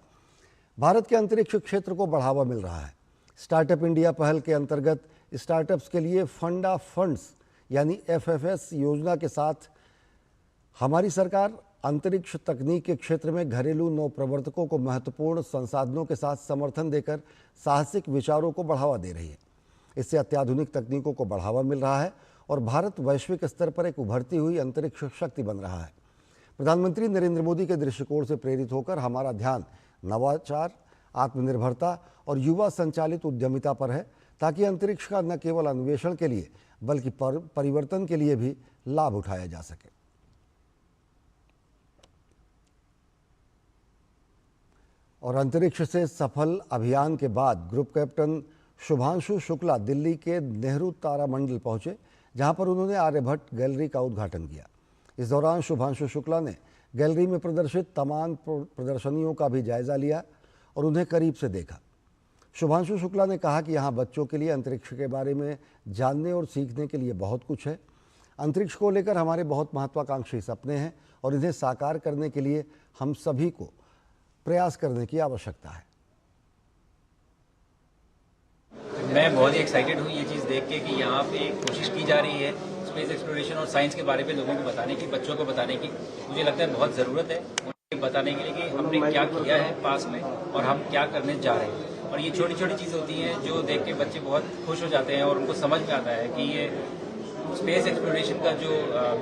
S1: भारत के अंतरिक्ष क्षेत्र को बढ़ावा मिल रहा है। स्टार्टअप इंडिया पहल के अंतर्गत स्टार्टअप्स के लिए फंडा फंड्स यानी एफएफएस योजना के साथ हमारी सरकार अंतरिक्ष तकनीक के क्षेत्र में घरेलू नवप्रवर्तकों को महत्वपूर्ण संसाधनों के साथ समर्थन देकर साहसिक विचारों को बढ़ावा दे रही है। इससे अत्याधुनिक तकनीकों को बढ़ावा मिल रहा है और भारत वैश्विक स्तर पर एक उभरती हुई अंतरिक्ष शक्ति बन रहा है। प्रधानमंत्री नरेंद्र मोदी के दृष्टिकोण से प्रेरित होकर हमारा ध्यान नवाचार, आत्मनिर्भरता और युवा संचालित उद्यमिता पर है, ताकि अंतरिक्ष का न केवल अन्वेषण के लिए बल्कि परिवर्तन के लिए भी लाभ उठाया जा सके। और अंतरिक्ष से सफल अभियान के बाद ग्रुप कैप्टन शुभांशु शुक्ला दिल्ली के नेहरू तारामंडल पहुंचे, जहां पर उन्होंने आर्यभट्ट गैलरी का उद्घाटन किया। इस दौरान शुभांशु शुक्ला ने गैलरी में प्रदर्शित तमाम प्रदर्शनियों का भी जायजा लिया और उन्हें करीब से देखा। शुभांशु शुक्ला ने कहा कि यहाँ बच्चों के लिए अंतरिक्ष के बारे में जानने और सीखने के लिए बहुत कुछ है। अंतरिक्ष को लेकर हमारे बहुत महत्वाकांक्षी सपने हैं और इन्हें साकार करने के लिए हम सभी को प्रयास करने की आवश्यकता है।
S10: मैं बहुत ही एक्साइटेड हूँ ये चीज़ देख के कि यहाँ पे कोशिश की जा रही है स्पेस एक्सप्लोरेशन और साइंस के बारे में लोगों को बताने की, बच्चों को बताने की। मुझे लगता है बहुत ज़रूरत है उन्हें बताने के लिए कि हमने क्या किया है पास में और हम क्या करने जा रहे हैं। और ये छोटी छोटी चीज़ होती हैं जो देख के बच्चे बहुत खुश हो जाते हैं और उनको समझ में आता है कि ये स्पेस एक्सप्लोरेशन का जो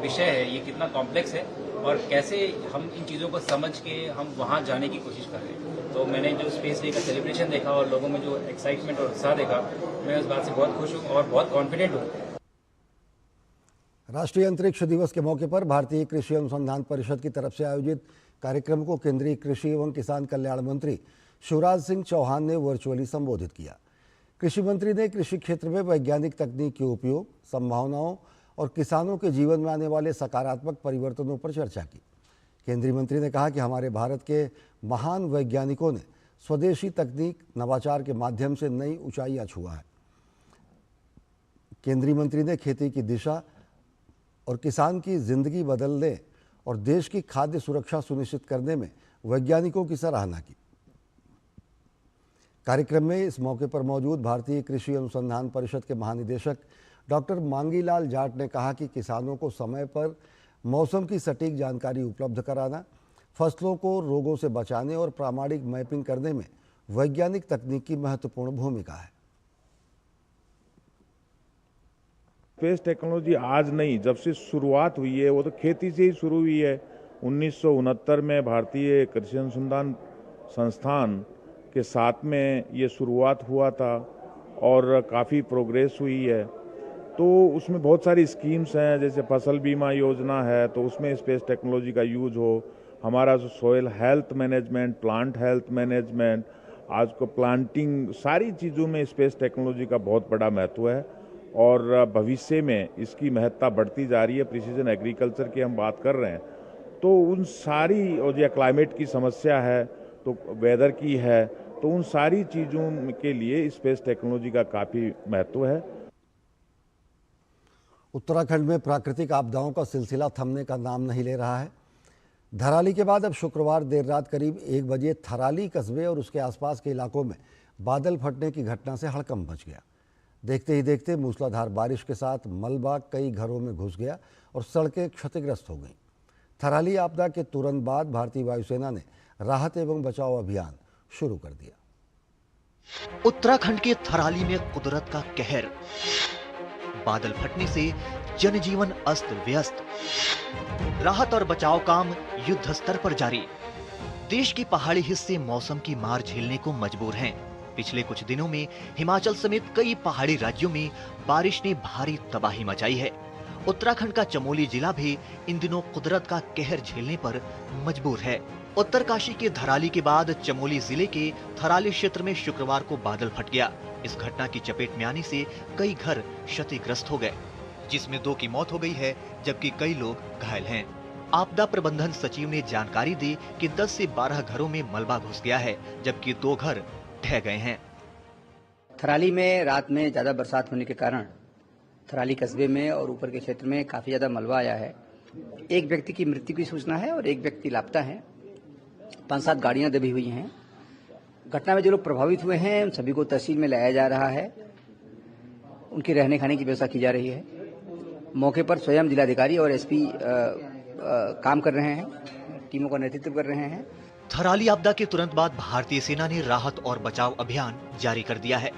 S10: विषय है ये कितना कॉम्प्लेक्स है और कैसे हम इन चीज़ों को समझ के हम वहाँ जाने की कोशिश कर रहे हैं। तो मैंने जो स्पेस डे का सेलिब्रेशन देखा और लोगों में जो एक्साइटमेंट और उत्साह देखा, मैं उस बात से बहुत खुश हूँ और बहुत कॉन्फिडेंट हूँ।
S1: राष्ट्रीय अंतरिक्ष दिवस के मौके पर भारतीय कृषि अनुसंधान परिषद की तरफ से आयोजित कार्यक्रम को केंद्रीय कृषि एवं किसान कल्याण मंत्री शिवराज सिंह चौहान ने वर्चुअली संबोधित किया। कृषि मंत्री ने कृषि क्षेत्र में वैज्ञानिक तकनीक के उपयोग, संभावनाओं और किसानों के जीवन में आने वाले सकारात्मक परिवर्तनों पर चर्चा की। केंद्रीय मंत्री ने कहा कि हमारे भारत के महान वैज्ञानिकों ने स्वदेशी तकनीक, नवाचार के माध्यम से नई ऊंचाइयां छुआ है। केंद्रीय मंत्री ने खेती की दिशा और किसान की जिंदगी बदलने और देश की खाद्य सुरक्षा सुनिश्चित करने में वैज्ञानिकों की सराहना की। कार्यक्रम में इस मौके पर मौजूद भारतीय कृषि अनुसंधान परिषद के महानिदेशक डॉक्टर मांगीलाल जाट ने कहा कि किसानों को समय पर मौसम की सटीक जानकारी उपलब्ध कराना, फसलों को रोगों से बचाने और प्रामाणिक मैपिंग करने में वैज्ञानिक तकनीक की महत्वपूर्ण भूमिका है।
S11: स्पेस टेक्नोलॉजी आज नहीं, जब से शुरुआत हुई है वो तो खेती से ही शुरू हुई है। 1969 में भारतीय कृषि अनुसंधान संस्थान के साथ में ये शुरुआत हुआ था और काफ़ी प्रोग्रेस हुई है। तो उसमें बहुत सारी स्कीम्स हैं, जैसे फसल बीमा योजना है तो उसमें स्पेस टेक्नोलॉजी का यूज हो। हमारा जो soil health management, plant health management, आज को प्लांटिंग, सारी चीज़ों में स्पेस टेक्नोलॉजी का बहुत बड़ा महत्व है और भविष्य में इसकी महत्ता बढ़ती जा रही है। प्रिसीजन एग्रीकल्चर की हम बात कर रहे हैं तो उन सारी, और या क्लाइमेट की समस्या है तो वेदर की है, तो उन सारी चीज़ों के लिए स्पेस टेक्नोलॉजी का काफ़ी महत्व है।
S1: उत्तराखंड में प्राकृतिक आपदाओं का सिलसिला थमने का नाम नहीं ले रहा है। धराली के बाद अब शुक्रवार देर रात करीब 1 बजे थराली कस्बे और उसके आसपास के इलाकों में बादल फटने की घटना से हड़कंप मच गया। देखते ही देखते मूसलाधार बारिश के साथ मलबा कई घरों में घुस गया और सड़कें क्षतिग्रस्त हो गईं। थराली आपदा के तुरंत बाद भारतीय वायुसेना ने राहत एवं बचाव अभियान शुरू कर दिया।
S3: उत्तराखंड के थराली में कुदरत का कहर, बादल फटने से जनजीवन अस्त व्यस्त, राहत और बचाव काम युद्ध स्तर पर जारी। देश के पहाड़ी हिस्से मौसम की मार झेलने को मजबूर हैं। पिछले कुछ दिनों में हिमाचल समेत कई पहाड़ी राज्यों में बारिश ने भारी तबाही मचाई है। उत्तराखंड का चमोली जिला भी इन दिनों कुदरत का कहर झेलने पर मजबूर है। उत्तरकाशी के धराली के बाद चमोली जिले के थराली क्षेत्र में शुक्रवार को बादल फट गया। इस घटना की चपेट में आने से कई घर क्षतिग्रस्त हो गए, जिसमें 2 की मौत हो गई है जबकि कई लोग घायल हैं। आपदा प्रबंधन सचिव ने जानकारी दी कि 10 से 12 घरों में मलबा घुस गया है जबकि 2 घर ढह गए हैं।
S12: थराली में रात में ज्यादा बरसात होने के कारण थराली कस्बे में और ऊपर के क्षेत्र में काफी ज्यादा मलबा आया है। एक व्यक्ति की मृत्यु की सूचना है और एक व्यक्ति लापता है। 5-7 गाड़ियां दबी हुई हैं। घटना में जो लोग प्रभावित हुए हैं उन सभी को तहसील में लाया जा रहा है। उनके रहने खाने की व्यवस्था की जा रही है। मौके पर स्वयं जिलाधिकारी और एसपी काम कर रहे हैं, टीमों का नेतृत्व कर रहे हैं।
S3: थराली आपदा के तुरंत बाद भारतीय सेना ने राहत और बचाव अभियान जारी कर दिया है।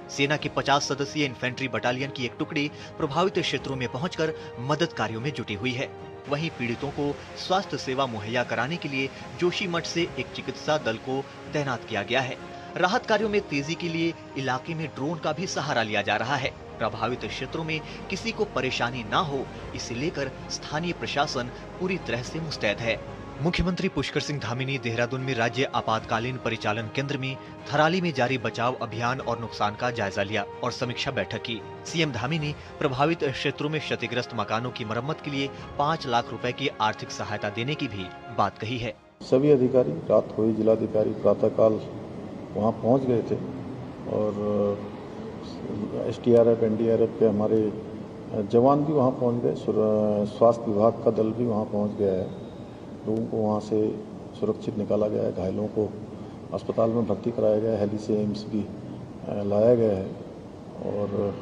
S3: सेना की 50 सदस्यीय इन्फेंट्री बटालियन की एक टुकड़ी प्रभावित क्षेत्रों में पहुंचकर मदद कार्यों में जुटी हुई है। वहीं पीड़ितों को स्वास्थ्य सेवा मुहैया कराने के लिए जोशीमठ से एक चिकित्सा दल को तैनात किया गया है। राहत कार्यों में तेजी के लिए इलाके में ड्रोन का भी सहारा लिया जा रहा है। प्रभावित क्षेत्रों में किसी को परेशानी ना हो, इसे लेकर स्थानीय प्रशासन पूरी तरह से मुस्तैद है। मुख्यमंत्री पुष्कर सिंह धामी ने देहरादून में राज्य आपातकालीन परिचालन केंद्र में थराली में जारी बचाव अभियान और नुकसान का जायजा लिया और समीक्षा बैठक की। सीएम धामी ने प्रभावित क्षेत्रों में क्षतिग्रस्त मकानों की मरम्मत के लिए 5 लाख रुपए की आर्थिक सहायता देने की भी बात कही है।
S13: सभी अधिकारी, रात को ही जिलाधिकारी प्रातःकाल वहाँ पहुँच गए थे और SDRF, NDRF के हमारे जवान भी वहाँ पहुँच गए। स्वास्थ्य विभाग का दल भी वहाँ पहुँच गया है। लोगों को वहाँ से सुरक्षित निकाला गया है। घायलों को अस्पताल में भर्ती कराया गया है। हेली से एम्स भी लाया गया है और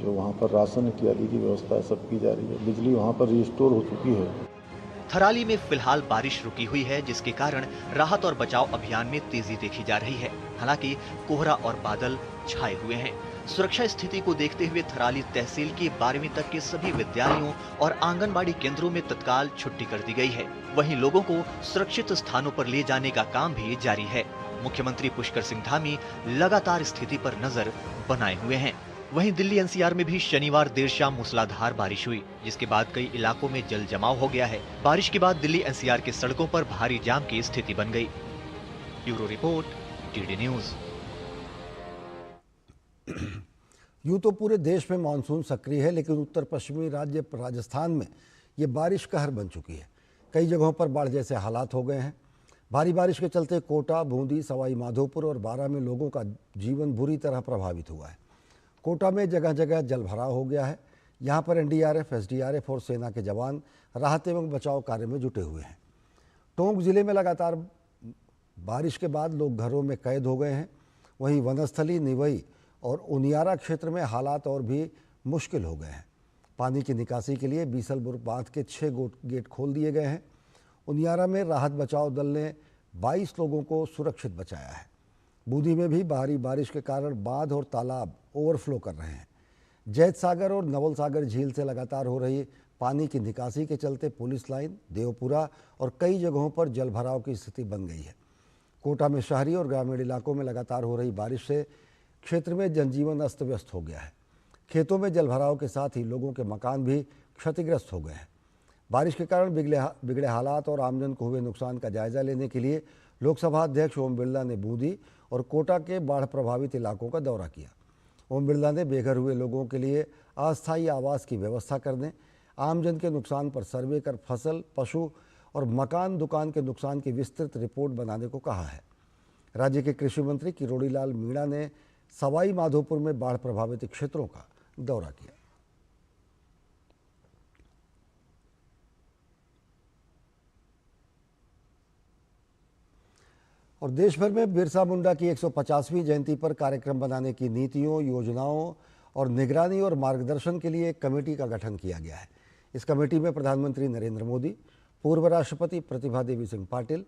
S13: जो वहाँ पर राशन इत्यादि की व्यवस्था है सब की जा रही है। बिजली वहाँ पर रिस्टोर हो चुकी है।
S3: थराली में फिलहाल बारिश रुकी हुई है, जिसके कारण राहत और बचाव अभियान में तेजी देखी जा रही है। हालांकि कोहरा और बादल छाए हुए हैं। सुरक्षा स्थिति को देखते हुए थराली तहसील के 12वीं तक के सभी विद्यालयों और आंगनबाड़ी केंद्रों में तत्काल छुट्टी कर दी गई है। वहीं लोगों को सुरक्षित स्थानों पर ले जाने का काम भी जारी है। मुख्यमंत्री पुष्कर सिंह धामी लगातार स्थिति पर नजर बनाए हुए हैं। वहीं दिल्ली NCR में भी शनिवार देर शाम मूसलाधार बारिश हुई, जिसके बाद कई इलाकों में जल जमाव हो गया है। बारिश के बाद दिल्ली NCR के सड़कों पर भारी जाम की स्थिति बन गई। Bureau report, DD news.
S1: यूं तो पूरे देश में मानसून सक्रिय है, लेकिन उत्तर पश्चिमी राज्य राजस्थान में ये बारिश कहर बन चुकी है। कई जगहों पर बाढ़ जैसे हालात हो गए हैं। भारी बारिश के चलते कोटा, बूंदी, सवाई माधोपुर और बारां में लोगों का जीवन बुरी तरह प्रभावित हुआ है। कोटा में जगह जगह जलभराव हो गया है। यहाँ पर एनडीआरएफ, एसडीआरएफ और सेना के जवान राहत एवं बचाव कार्य में जुटे हुए हैं। टोंक जिले में लगातार बारिश के बाद लोग घरों में कैद हो गए हैं। वहीं वनस्थली, निवई और उनियारा क्षेत्र में हालात और भी मुश्किल हो गए हैं। पानी की निकासी के लिए बीसलपुर बांध के 6 गेट खोल दिए गए हैं। उनियारा में राहत बचाव दल ने 22 लोगों को सुरक्षित बचाया है। बूंदी में भी भारी बारिश के कारण बांध और तालाब ओवरफ्लो कर रहे हैं। जैत सागर और नवल सागर झील से लगातार हो रही पानी की निकासी के चलते पुलिस लाइन, देवपुरा और कई जगहों पर जलभराव की स्थिति बन गई है। कोटा में शहरी और ग्रामीण इलाकों में लगातार हो रही बारिश से क्षेत्र में जनजीवन अस्त व्यस्त हो गया है। खेतों में जलभराव के साथ ही लोगों के मकान भी क्षतिग्रस्त हो गए हैं। बारिश के कारण बिगड़े हालात और आमजन को हुए नुकसान का जायजा लेने के लिए लोकसभा अध्यक्ष ओम बिरला ने बूंदी और कोटा के बाढ़ प्रभावित इलाकों का दौरा किया। ओम बिरला ने बेघर हुए लोगों के लिए अस्थायी आवास की व्यवस्था करने, आमजन के नुकसान पर सर्वे कर फसल, पशु और मकान दुकान के नुकसान की विस्तृत रिपोर्ट बनाने को कहा है। राज्य के कृषि मंत्री किरोड़ी लाल मीणा ने सवाई माधोपुर में बाढ़ प्रभावित क्षेत्रों का दौरा किया। और देश भर में बिरसा मुंडा की 150वीं जयंती पर कार्यक्रम बनाने की नीतियों, योजनाओं और निगरानी और मार्गदर्शन के लिए एक कमेटी का गठन किया गया है। इस कमेटी में प्रधानमंत्री नरेंद्र मोदी, पूर्व राष्ट्रपति प्रतिभा देवी सिंह पाटिल,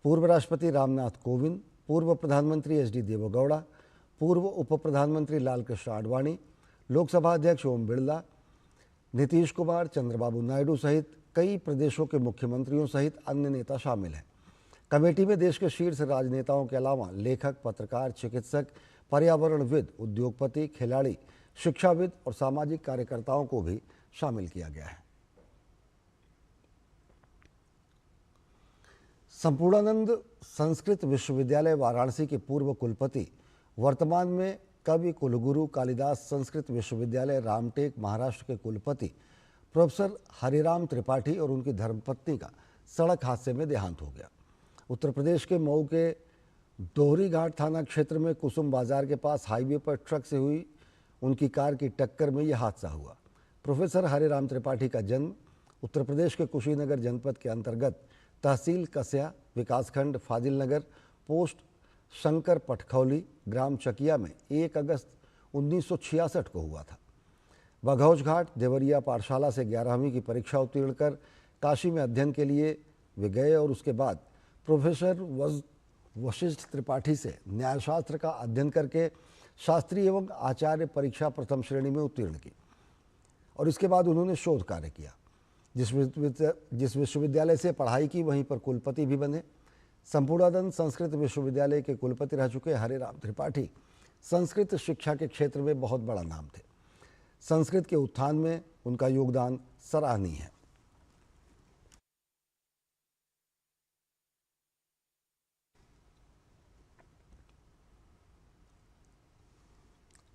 S1: पूर्व राष्ट्रपति रामनाथ कोविंद, पूर्व प्रधानमंत्री एच.डी. देवेगौड़ा, पूर्व उप प्रधानमंत्री लालकृष्ण आडवाणी, लोकसभा अध्यक्ष ओम बिरला, नीतीश कुमार, चंद्रबाबू नायडू सहित कई प्रदेशों के मुख्यमंत्रियों सहित अन्य नेता शामिल हैं। कमेटी में देश के शीर्ष राजनेताओं के अलावा लेखक, पत्रकार, चिकित्सक, पर्यावरणविद, उद्योगपति, खिलाड़ी, शिक्षाविद और सामाजिक कार्यकर्ताओं को भी शामिल किया गया है। संपूर्णानंद संस्कृत विश्वविद्यालय वाराणसी के पूर्व कुलपति, वर्तमान में कवि कुलगुरु कालिदास संस्कृत विश्वविद्यालय रामटेक महाराष्ट्र के कुलपति प्रोफेसर हरिराम त्रिपाठी और उनकी धर्मपत्नी का सड़क हादसे में देहांत हो गया। उत्तर प्रदेश के मऊ के दोहरी घाट थाना क्षेत्र में कुसुम बाजार के पास हाईवे पर ट्रक से हुई उनकी कार की टक्कर में यह हादसा हुआ। प्रोफेसर हरिराम त्रिपाठी का जन्म उत्तर प्रदेश के कुशीनगर जनपद के अंतर्गत तहसील कस्या, विकासखंड फाजिल नगर, पोस्ट शंकर पटखौली, ग्राम चकिया में 1 अगस्त 1966 को हुआ था। बघौज घाट देवरिया पाठशाला से 11वीं की परीक्षा उत्तीर्ण कर काशी में अध्ययन के लिए वे गए और उसके बाद प्रोफेसर वशिष्ठ त्रिपाठी से न्यायशास्त्र का अध्ययन करके शास्त्री एवं आचार्य परीक्षा प्रथम श्रेणी में उत्तीर्ण की और इसके बाद उन्होंने शोध कार्य किया। जिस विश्वविद्यालय से पढ़ाई की वहीं पर कुलपति भी बने। संपूर्णानंद संस्कृत विश्वविद्यालय के कुलपति रह चुके हरिराम त्रिपाठी संस्कृत शिक्षा के क्षेत्र में बहुत बड़ा नाम थे। संस्कृत के उत्थान में उनका योगदान सराहनीय है।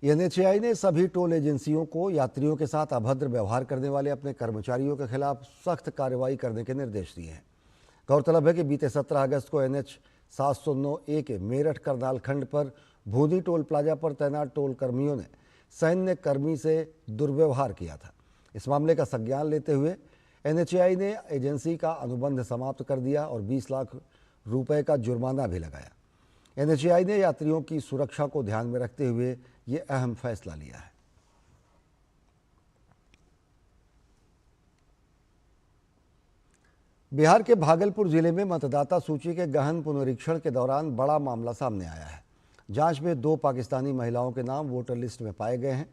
S1: एनएचएआई ने सभी टोल एजेंसियों को यात्रियों के साथ अभद्र व्यवहार करने वाले अपने कर्मचारियों के खिलाफ सख्त कार्रवाई करने के निर्देश दिए हैं। गौरतलब है कि बीते 17 अगस्त को NH 709A के मेरठ करनाल खंड पर भूदी टोल प्लाजा पर तैनात टोल कर्मियों ने सैन्य कर्मी से दुर्व्यवहार किया था। इस मामले का संज्ञान लेते हुए एनएचएआई ने एजेंसी का अनुबंध समाप्त कर दिया और 20 लाख रुपए का जुर्माना भी लगाया। एनएचएआई ने यात्रियों की सुरक्षा को ध्यान में रखते हुए ये अहम फैसला लिया है। बिहार के भागलपुर जिले में मतदाता सूची के गहन पुनरीक्षण के दौरान बड़ा मामला सामने आया है। जांच में 2 पाकिस्तानी महिलाओं के नाम वोटर लिस्ट में पाए गए हैं।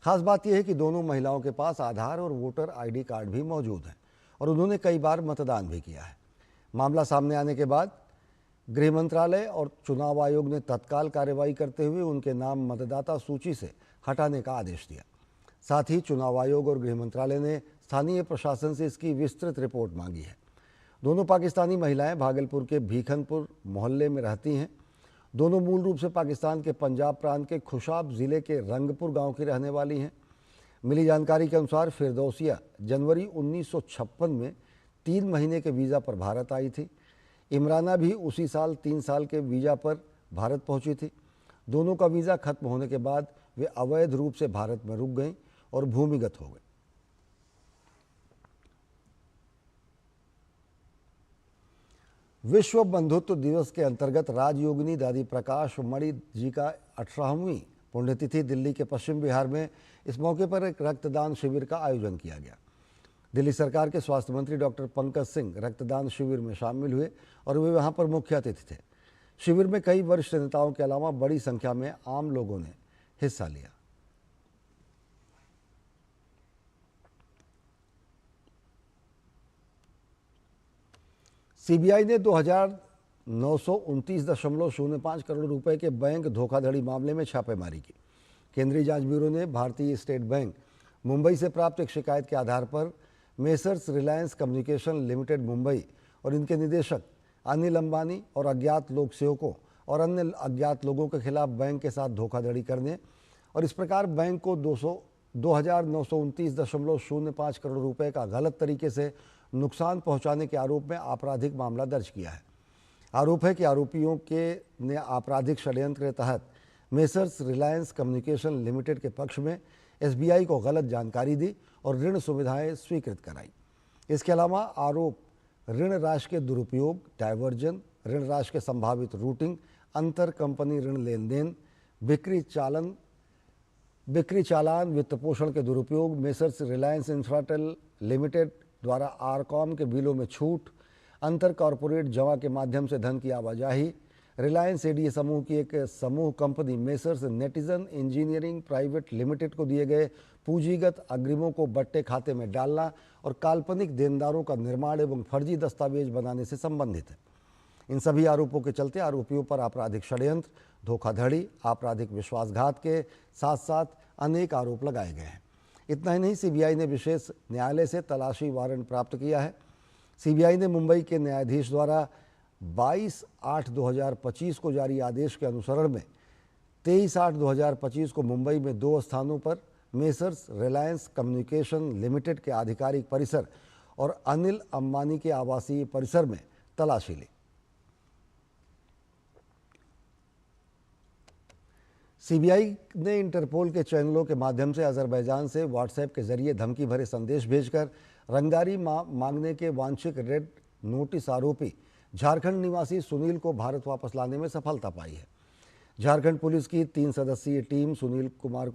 S1: खास बात यह है कि दोनों महिलाओं के पास आधार और वोटर आईडी कार्ड भी मौजूद हैं और उन्होंने कई बार मतदान भी किया है। मामला सामने आने के बाद गृह मंत्रालय और चुनाव आयोग ने तत्काल कार्रवाई करते हुए उनके नाम मतदाता सूची से हटाने का आदेश दिया। साथ ही चुनाव आयोग और गृह मंत्रालय ने स्थानीय प्रशासन से इसकी विस्तृत रिपोर्ट मांगी है। दोनों पाकिस्तानी महिलाएं भागलपुर के भीखनपुर मोहल्ले में रहती हैं। दोनों मूल रूप से पाकिस्तान के पंजाब प्रांत के खुशाब ज़िले के रंगपुर गांव की रहने वाली हैं। मिली जानकारी के अनुसार फिरदौसिया जनवरी 1956 में 3 महीने के वीज़ा पर भारत आई थी। इमराना भी उसी साल 3 साल के वीज़ा पर भारत पहुंची थी। दोनों का वीज़ा खत्म होने के बाद वे अवैध रूप से भारत में रुक गईं और भूमिगत हो गए। विश्व बंधुत्व दिवस के अंतर्गत राजयोगिनी दादी प्रकाश मणि जी का 18वीं पुण्यतिथि दिल्ली के पश्चिम बिहार में इस मौके पर एक रक्तदान शिविर का आयोजन किया गया। दिल्ली सरकार के स्वास्थ्य मंत्री डॉक्टर पंकज सिंह रक्तदान शिविर में शामिल हुए और वे वहां पर मुख्य अतिथि थे। शिविर में कई वरिष्ठ नेताओं के अलावा बड़ी संख्या में आम लोगों ने हिस्सा लिया। सीबीआई ने 2,929.05 करोड़ रुपए के बैंक धोखाधड़ी मामले में छापेमारी की। केंद्रीय जांच ब्यूरो ने भारतीय स्टेट बैंक मुंबई से प्राप्त एक शिकायत के आधार पर messrs Reliance communication limited Mumbai और इनके निदेशक अनिल अंबानी और अज्ञात लोक सेवकों और अन्य अज्ञात लोगों के खिलाफ बैंक के साथ धोखाधड़ी करने और इस प्रकार बैंक को 2,929.05 करोड़ रुपए का गलत तरीके से नुकसान पहुंचाने के आरोप में आपराधिक मामला दर्ज किया है। आरोप है कि आरोपियों ने आपराधिक षड्यंत्र के तहत मेसर्स रिलायंस कम्युनिकेशन लिमिटेड के पक्ष में एसबीआई को गलत जानकारी दी और ऋण सुविधाएं स्वीकृत कराई। इसके अलावा आरोप ऋण राशि के दुरुपयोग, डायवर्जन, ऋण राशि के संभावित रूटिंग, अंतर कंपनी ऋण लेन देन, बिक्री चालान, वित्त पोषण के दुरुपयोग, मेसर्स रिलायंस इंफ्राटेल लिमिटेड द्वारा आरकॉम के बिलों में छूट, अंतर कॉरपोरेट जमा के माध्यम से धन की आवाजाही, रिलायंस एडीए समूह की एक समूह company messrs netizen engineering private limited को दिए गए पूंजीगत अग्रिमों को बट्टे खाते में डालना और काल्पनिक देनदारों का निर्माण एवं फर्जी दस्तावेज बनाने से संबंधित है। इन सभी आरोपों के चलते आरोपियों पर आपराधिक षड्यंत्र, धोखाधड़ी, आपराधिक विश्वासघात के साथ साथ अनेक आरोप लगाए गए हैं। इतना ही नहीं, सीबीआई ने विशेष न्यायालय से तलाशी वारंट प्राप्त किया है। सीबीआई ने मुंबई के न्यायाधीश द्वारा 22/8/2025 को जारी आदेश के अनुसरण में 23/8/2025 को मुंबई में 2 स्थानों पर मेसर्स रिलायंस कम्युनिकेशन लिमिटेड के आधिकारिक परिसर और अनिल अंबानी के आवासीय परिसर में तलाशी ली। सीबीआई ने इंटरपोल के चैनलों के माध्यम से अजरबैजान से व्हाट्सएप के जरिए धमकी भरे संदेश भेजकर रंगदारी मांगने के वांछित रेड नोटिस आरोपी झारखंड निवासी सुनील को भारत वापस लाने में सफलता पाई है। झारखंड पुलिस की 3 सदस्यीय टीम सुनील कुमार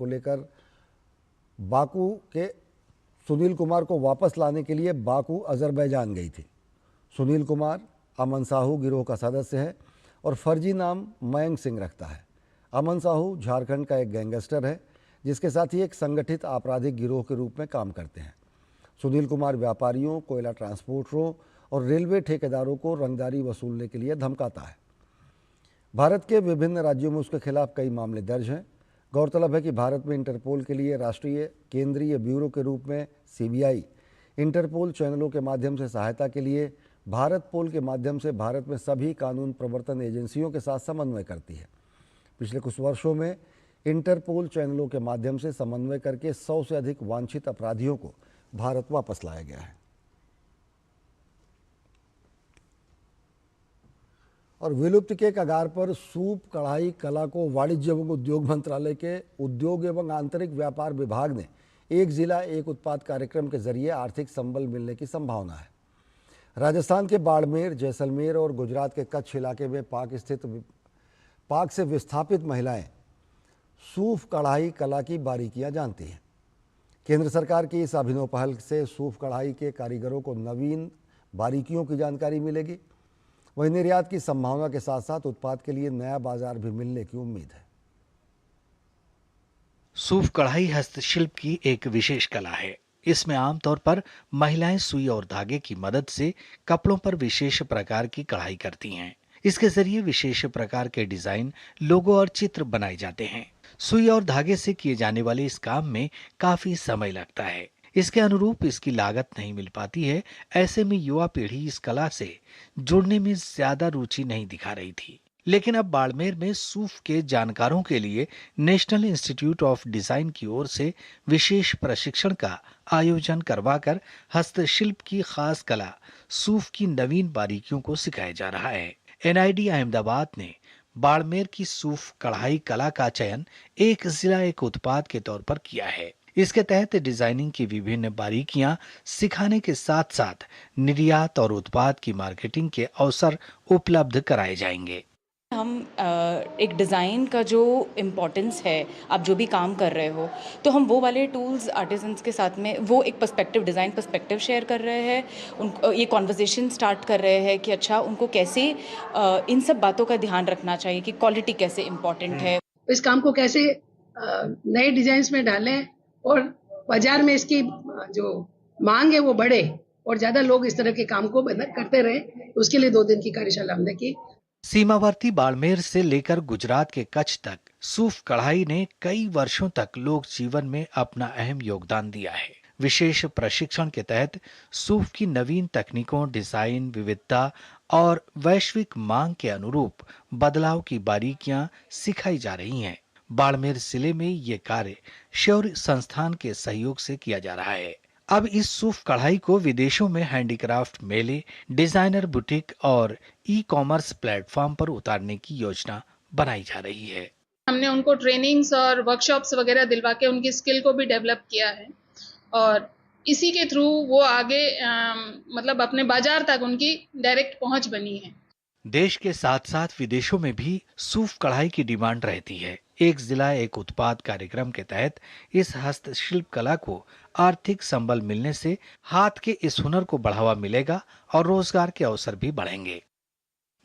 S1: को वापस लाने के लिए बाकू अजरबैजान गई थी। सुनील कुमार अमन साहू गिरोह का सदस्य है और फर्जी नाम मयंक सिंह रखता है। अमन साहू झारखंड का एक गैंगस्टर है जिसके साथ ही एक संगठित आपराधिक गिरोह के रूप में काम करते हैं। सुनील कुमार व्यापारियों, कोयला ट्रांसपोर्टरों और रेलवे ठेकेदारों को रंगदारी वसूलने के लिए धमकाता है। भारत के विभिन्न राज्यों में उसके खिलाफ कई मामले दर्ज हैं। गौरतलब है कि भारत में इंटरपोल के लिए राष्ट्रीय केंद्रीय ब्यूरो के रूप में सीबीआई इंटरपोल चैनलों के माध्यम से सहायता के लिए भारत पोल के माध्यम से भारत में सभी कानून प्रवर्तन एजेंसियों के साथ समन्वय करती है। पिछले कुछ वर्षों में इंटरपोल चैनलों के माध्यम से समन्वय करके 100 से अधिक वांछित अपराधियों को भारत वापस लाया गया है। और विलुप्ति के कगार पर सूप कढ़ाई कला को वाणिज्य एवं उद्योग मंत्रालय के उद्योग एवं आंतरिक व्यापार विभाग ने एक जिला एक उत्पाद कार्यक्रम के जरिए आर्थिक संबल मिलने की संभावना है। राजस्थान के बाड़मेर, जैसलमेर और गुजरात के कच्छ इलाके में पाक से विस्थापित महिलाएं सूफ कढ़ाई कला की बारीकियां जानती हैं। केंद्र सरकार की इस अभिनव पहल से सूफ कढ़ाई के कारीगरों को नवीन बारीकियों की जानकारी मिलेगी। वहीं निर्यात की संभावना के साथ साथ उत्पाद के लिए नया बाजार भी मिलने की उम्मीद है।
S14: सूफ कढ़ाई हस्तशिल्प की एक विशेष कला है। इसमें आमतौर पर महिलाएं सुई और धागे की मदद से कपड़ों पर विशेष प्रकार की कढ़ाई करती हैं। इसके जरिए विशेष प्रकार के डिजाइन, लोगो और चित्र बनाए जाते हैं। सुई और धागे से किए जाने वाले इस काम में काफी समय लगता है। इसके अनुरूप इसकी लागत नहीं मिल पाती है। ऐसे में युवा पीढ़ी इस कला से जुड़ने में ज्यादा रुचि नहीं दिखा रही थी। लेकिन अब बाड़मेर में सूफ के जानकारों के लिए नेशनल इंस्टीट्यूट ऑफ डिजाइन की ओर से विशेष प्रशिक्षण का आयोजन करवाकर हस्तशिल्प की खास कला सूफ की नवीन बारीकियों को सिखाया जा रहा है। एनआईडी अहमदाबाद ने बाड़मेर की सूफ कढ़ाई कला का चयन एक जिला एक उत्पाद के तौर पर किया है। इसके तहत डिजाइनिंग की विभिन्न बारीकियां सिखाने के साथ साथ निर्यात और उत्पाद की मार्केटिंग के अवसर उपलब्ध कराए जाएंगे।
S15: हम एक डिज़ाइन का जो इम्पोर्टेंस है, आप जो भी काम कर रहे हो, तो हम वो वाले टूल्स आर्टिजन्स के साथ में वो एक पर्सपेक्टिव, डिज़ाइन पर्सपेक्टिव शेयर कर रहे हैं, उन ये कॉन्वर्जेसन स्टार्ट कर रहे हैं कि अच्छा उनको कैसे इन सब बातों का ध्यान रखना चाहिए कि क्वालिटी कैसे इम्पोर्टेंट है,
S16: इस काम को कैसे नए डिजाइन्स में डालें और बाजार में इसकी जो मांग है वो बढ़े और ज़्यादा लोग इस तरह के काम को करते रहें। उसके लिए 2 दिन की कार्यशाला हमने की।
S14: सीमावर्ती बाड़मेर से लेकर गुजरात के कच्छ तक सूफ कढ़ाई ने कई वर्षों तक लोक जीवन में अपना अहम योगदान दिया है। विशेष प्रशिक्षण के तहत सूफ की नवीन तकनीकों, डिजाइन, विविधता और वैश्विक मांग के अनुरूप बदलाव की बारीकियां सिखाई जा रही हैं। बाड़मेर जिले में ये कार्य शौर्य संस्थान के सहयोग से किया जा रहा है। अब इस सूफ कढ़ाई को विदेशों में हैंडीक्राफ्ट मेले, डिजाइनर बुटीक और ई-कॉमर्स प्लेटफॉर्म पर उतारने की योजना बनाई जा रही है।
S17: हमने उनको ट्रेनिंग्स और वर्कशॉप्स वगैरह दिलवा के उनकी स्किल को भी डेवलप किया है और इसी के थ्रू वो आगे मतलब अपने बाजार तक उनकी डायरेक्ट पहुंच बनी है।
S14: देश के साथ साथ विदेशों में भी सूफ कढ़ाई की डिमांड रहती है। एक जिला एक उत्पाद कार्यक्रम के तहत इस हस्तशिल्प कला को आर्थिक संबल मिलने से हाथ के इस हुनर को बढ़ावा मिलेगा और रोजगार के अवसर भी बढ़ेंगे।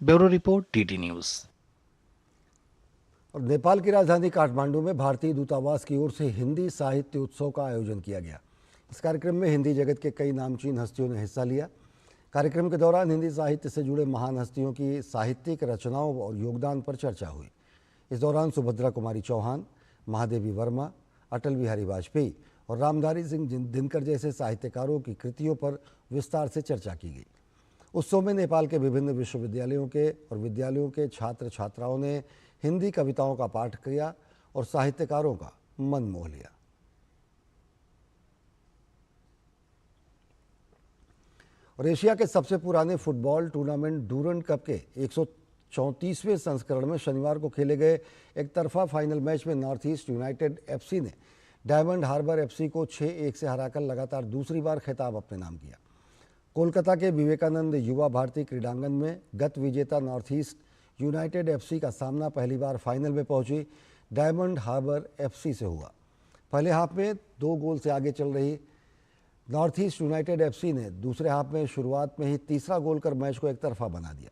S14: Bureau report, DD news.
S1: और नेपाल की राजधानी काठमांडू में भारतीय दूतावास की ओर से हिंदी साहित्य उत्सव का आयोजन किया गया। इस कार्यक्रम में हिंदी जगत के कई नामचीन हस्तियों ने हिस्सा लिया। कार्यक्रम के दौरान हिंदी साहित्य से जुड़े महान हस्तियों की साहित्यिक रचनाओं और योगदान पर चर्चा हुई। इस दौरान सुभद्रा कुमारी चौहान, महादेवी वर्मा, अटल बिहारी वाजपेयी और रामधारी सिंह दिनकर जैसे साहित्यकारों की कृतियों पर विस्तार से चर्चा की गई। उत्सव में नेपाल के विभिन्न विश्वविद्यालयों के और विद्यालयों के छात्र छात्राओं ने हिंदी कविताओं का पाठ किया और साहित्यकारों का मन मोह लिया। और एशिया के सबसे पुराने फुटबॉल टूर्नामेंट डूरंड कप के 134वें संस्करण में शनिवार को खेले गए एक तरफा फाइनल मैच में नॉर्थ ईस्ट यूनाइटेड एफसी ने डायमंड हार्बर एफसी को 6-1 से हराकर लगातार दूसरी बार खिताब अपने नाम किया। कोलकाता के विवेकानंद युवा भारती क्रीडांगन में गत विजेता नॉर्थ ईस्ट यूनाइटेड एफसी का सामना पहली बार फाइनल में पहुंची डायमंड हार्बर एफसी से हुआ। पहले हाफ में 2 गोल से आगे चल रही नॉर्थ ईस्ट यूनाइटेड एफसी ने दूसरे हाफ में शुरुआत में ही तीसरा गोल कर मैच को एक तरफा बना दिया।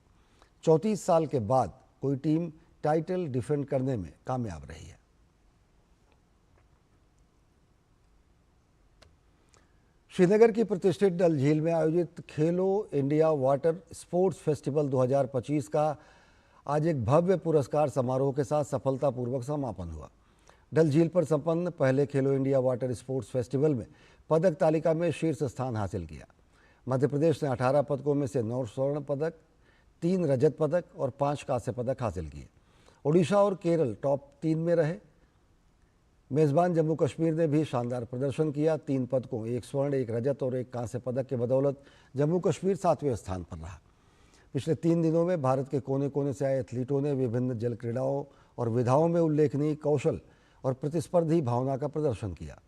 S1: 34 साल के बाद कोई टीम टाइटल डिफेंड करने में कामयाब रही है। श्रीनगर की प्रतिष्ठित डल झील में आयोजित खेलो इंडिया वाटर स्पोर्ट्स फेस्टिवल 2025 का आज एक भव्य पुरस्कार समारोह के साथ सफलतापूर्वक समापन हुआ। डल झील पर संपन्न पहले खेलो इंडिया वाटर स्पोर्ट्स फेस्टिवल में पदक तालिका में शीर्ष स्थान हासिल किया। मध्य प्रदेश ने 18 पदकों में से 9 स्वर्ण पदक, 3 रजत पदक और 5 कांस्य पदक हासिल किए। ओडिशा और केरल टॉप 3 में रहे। मेजबान जम्मू कश्मीर ने भी शानदार प्रदर्शन किया। 3 पदकों, 1 स्वर्ण, 1 रजत और 1 कांस्य पदक के बदौलत जम्मू कश्मीर 7वें स्थान पर रहा। पिछले 3 दिनों में भारत के कोने कोने से आए एथलीटों ने विभिन्न जल क्रीड़ाओं और विधाओं में उल्लेखनीय कौशल और प्रतिस्पर्धी भावना का प्रदर्शन किया।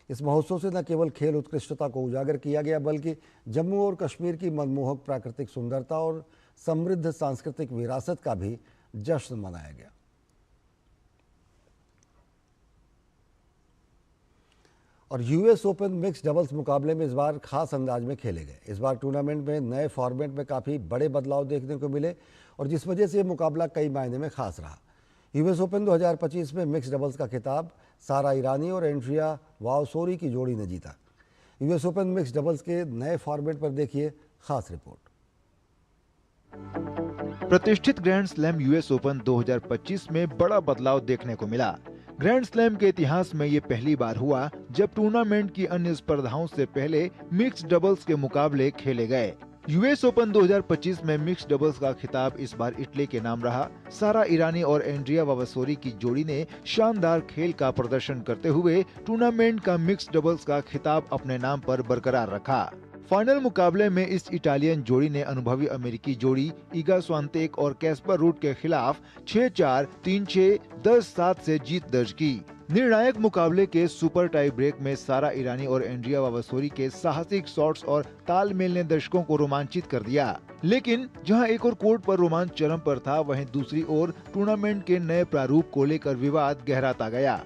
S1: इस महोत्सव से न केवल खेल उत्कृष्टता को उजागर किया गया बल्कि जम्मू और कश्मीर की मनमोहक प्राकृतिक सुंदरता और समृद्ध सांस्कृतिक विरासत का भी जश्न मनाया गया। और यूएस ओपन मिक्स डबल्स मुकाबले में इस बार खास अंदाज में खेले गए। इस बार टूर्नामेंट में नए फॉर्मेट में काफ़ी बड़े बदलाव देखने को मिले और जिस वजह से ये मुकाबला कई मायने में खास रहा। यूएस ओपन 2025 में मिक्स डबल्स का खिताब सारा ईरानी और एंड्रिया वावसोरी की जोड़ी ने जीता। यूएस ओपन मिक्स डबल्स के नए फॉर्मेट पर देखिए खास रिपोर्ट।
S18: प्रतिष्ठित ग्रैंड स्लैम यूएस ओपन 2025 में बड़ा बदलाव देखने को मिला। ग्रैंड स्लैम के इतिहास में ये पहली बार हुआ जब टूर्नामेंट की अन्य स्पर्धाओं से पहले मिक्स डबल्स के मुकाबले खेले गए। यूएस ओपन 2025 में मिक्स डबल्स का खिताब इस बार इटली के नाम रहा। सारा ईरानी और एंड्रिया वावसोरी की जोड़ी ने शानदार खेल का प्रदर्शन करते हुए टूर्नामेंट का मिक्स डबल्स का खिताब अपने नाम पर बरकरार रखा। फाइनल मुकाबले में इस इटालियन जोड़ी ने अनुभवी अमेरिकी जोड़ी ईगा स्वांतेक और कैस्पर रूट के खिलाफ 6-4, 3-6, 10-7 से जीत दर्ज की। निर्णायक मुकाबले के सुपर टाई ब्रेक में सारा ईरानी और एंड्रिया वावसोरी के साहसिक शॉट्स और तालमेल ने दर्शकों को रोमांचित कर दिया। लेकिन जहां एक और कोर्ट पर रोमांच चरम पर था, वहीं दूसरी ओर टूर्नामेंट के नए प्रारूप को लेकर विवाद गहराता गया।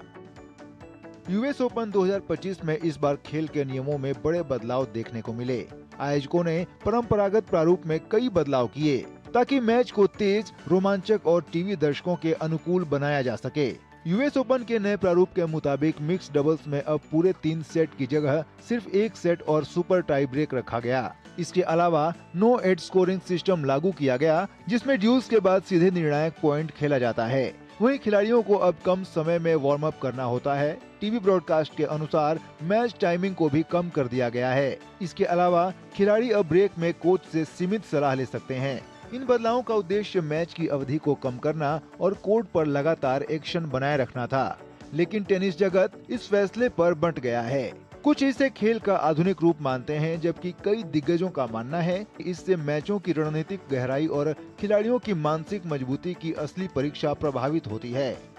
S18: यूएस ओपन 2025 में इस बार खेल के नियमों में बड़े बदलाव देखने को मिले। आयोजकों ने परंपरागत प्रारूप में कई बदलाव किए ताकि मैच को तेज, रोमांचक और टीवी दर्शकों के अनुकूल बनाया जा सके। यूएस ओपन के नए प्रारूप के मुताबिक मिक्स डबल्स में अब पूरे 3 सेट की जगह सिर्फ 1 सेट और सुपर टाई ब्रेक रखा गया। इसके अलावा नो एड स्कोरिंग सिस्टम लागू किया गया, जिसमें ड्यूस के बाद सीधे निर्णायक पॉइंट खेला जाता है। वहीं खिलाड़ियों को अब कम समय में वार्म अप करना होता है। टीवी ब्रॉडकास्ट के अनुसार मैच टाइमिंग को भी कम कर दिया गया है। इसके अलावा खिलाड़ी अब ब्रेक में कोच से सीमित सलाह ले सकते हैं। इन बदलावों का उद्देश्य मैच की अवधि को कम करना और कोर्ट पर लगातार एक्शन बनाए रखना था। लेकिन टेनिस जगत इस फैसले पर बंट गया है। कुछ इसे खेल का आधुनिक रूप मानते हैं, जबकि कई दिग्गजों का मानना है कि इससे मैचों की रणनीतिक गहराई और खिलाड़ियों की मानसिक मजबूती की असली परीक्षा प्रभावित होती है।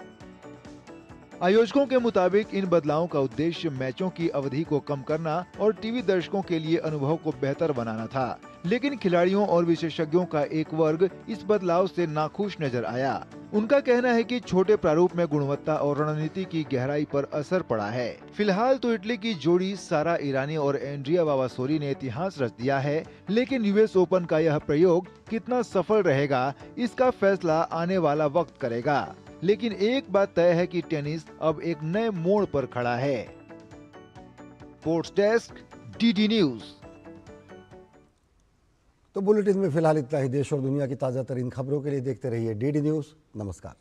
S18: आयोजकों के मुताबिक इन बदलावों का उद्देश्य मैचों की अवधि को कम करना और टीवी दर्शकों के लिए अनुभव को बेहतर बनाना था। लेकिन खिलाड़ियों और विशेषज्ञों का एक वर्ग इस बदलाव से नाखुश नजर आया। उनका कहना है कि छोटे प्रारूप में गुणवत्ता और रणनीति की गहराई पर असर पड़ा है। फिलहाल तो इटली की जोड़ी सारा ईरानी और एंड्रिया वावसोरी ने इतिहास रच दिया है, लेकिन यूएस ओपन का यह प्रयोग कितना सफल रहेगा, इसका फैसला आने वाला वक्त करेगा। लेकिन एक बात तय है कि टेनिस अब एक नए मोड़ पर खड़ा है। Sports desk, DD news.
S1: तो बुलेटिन में फिलहाल इतना ही। देश और दुनिया की ताजा तरीन खबरों के लिए देखते रहिए डीडी न्यूज। नमस्कार।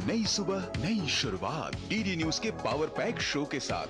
S19: नई सुबह, नई शुरुआत डीडी न्यूज के पावर पैक शो के साथ।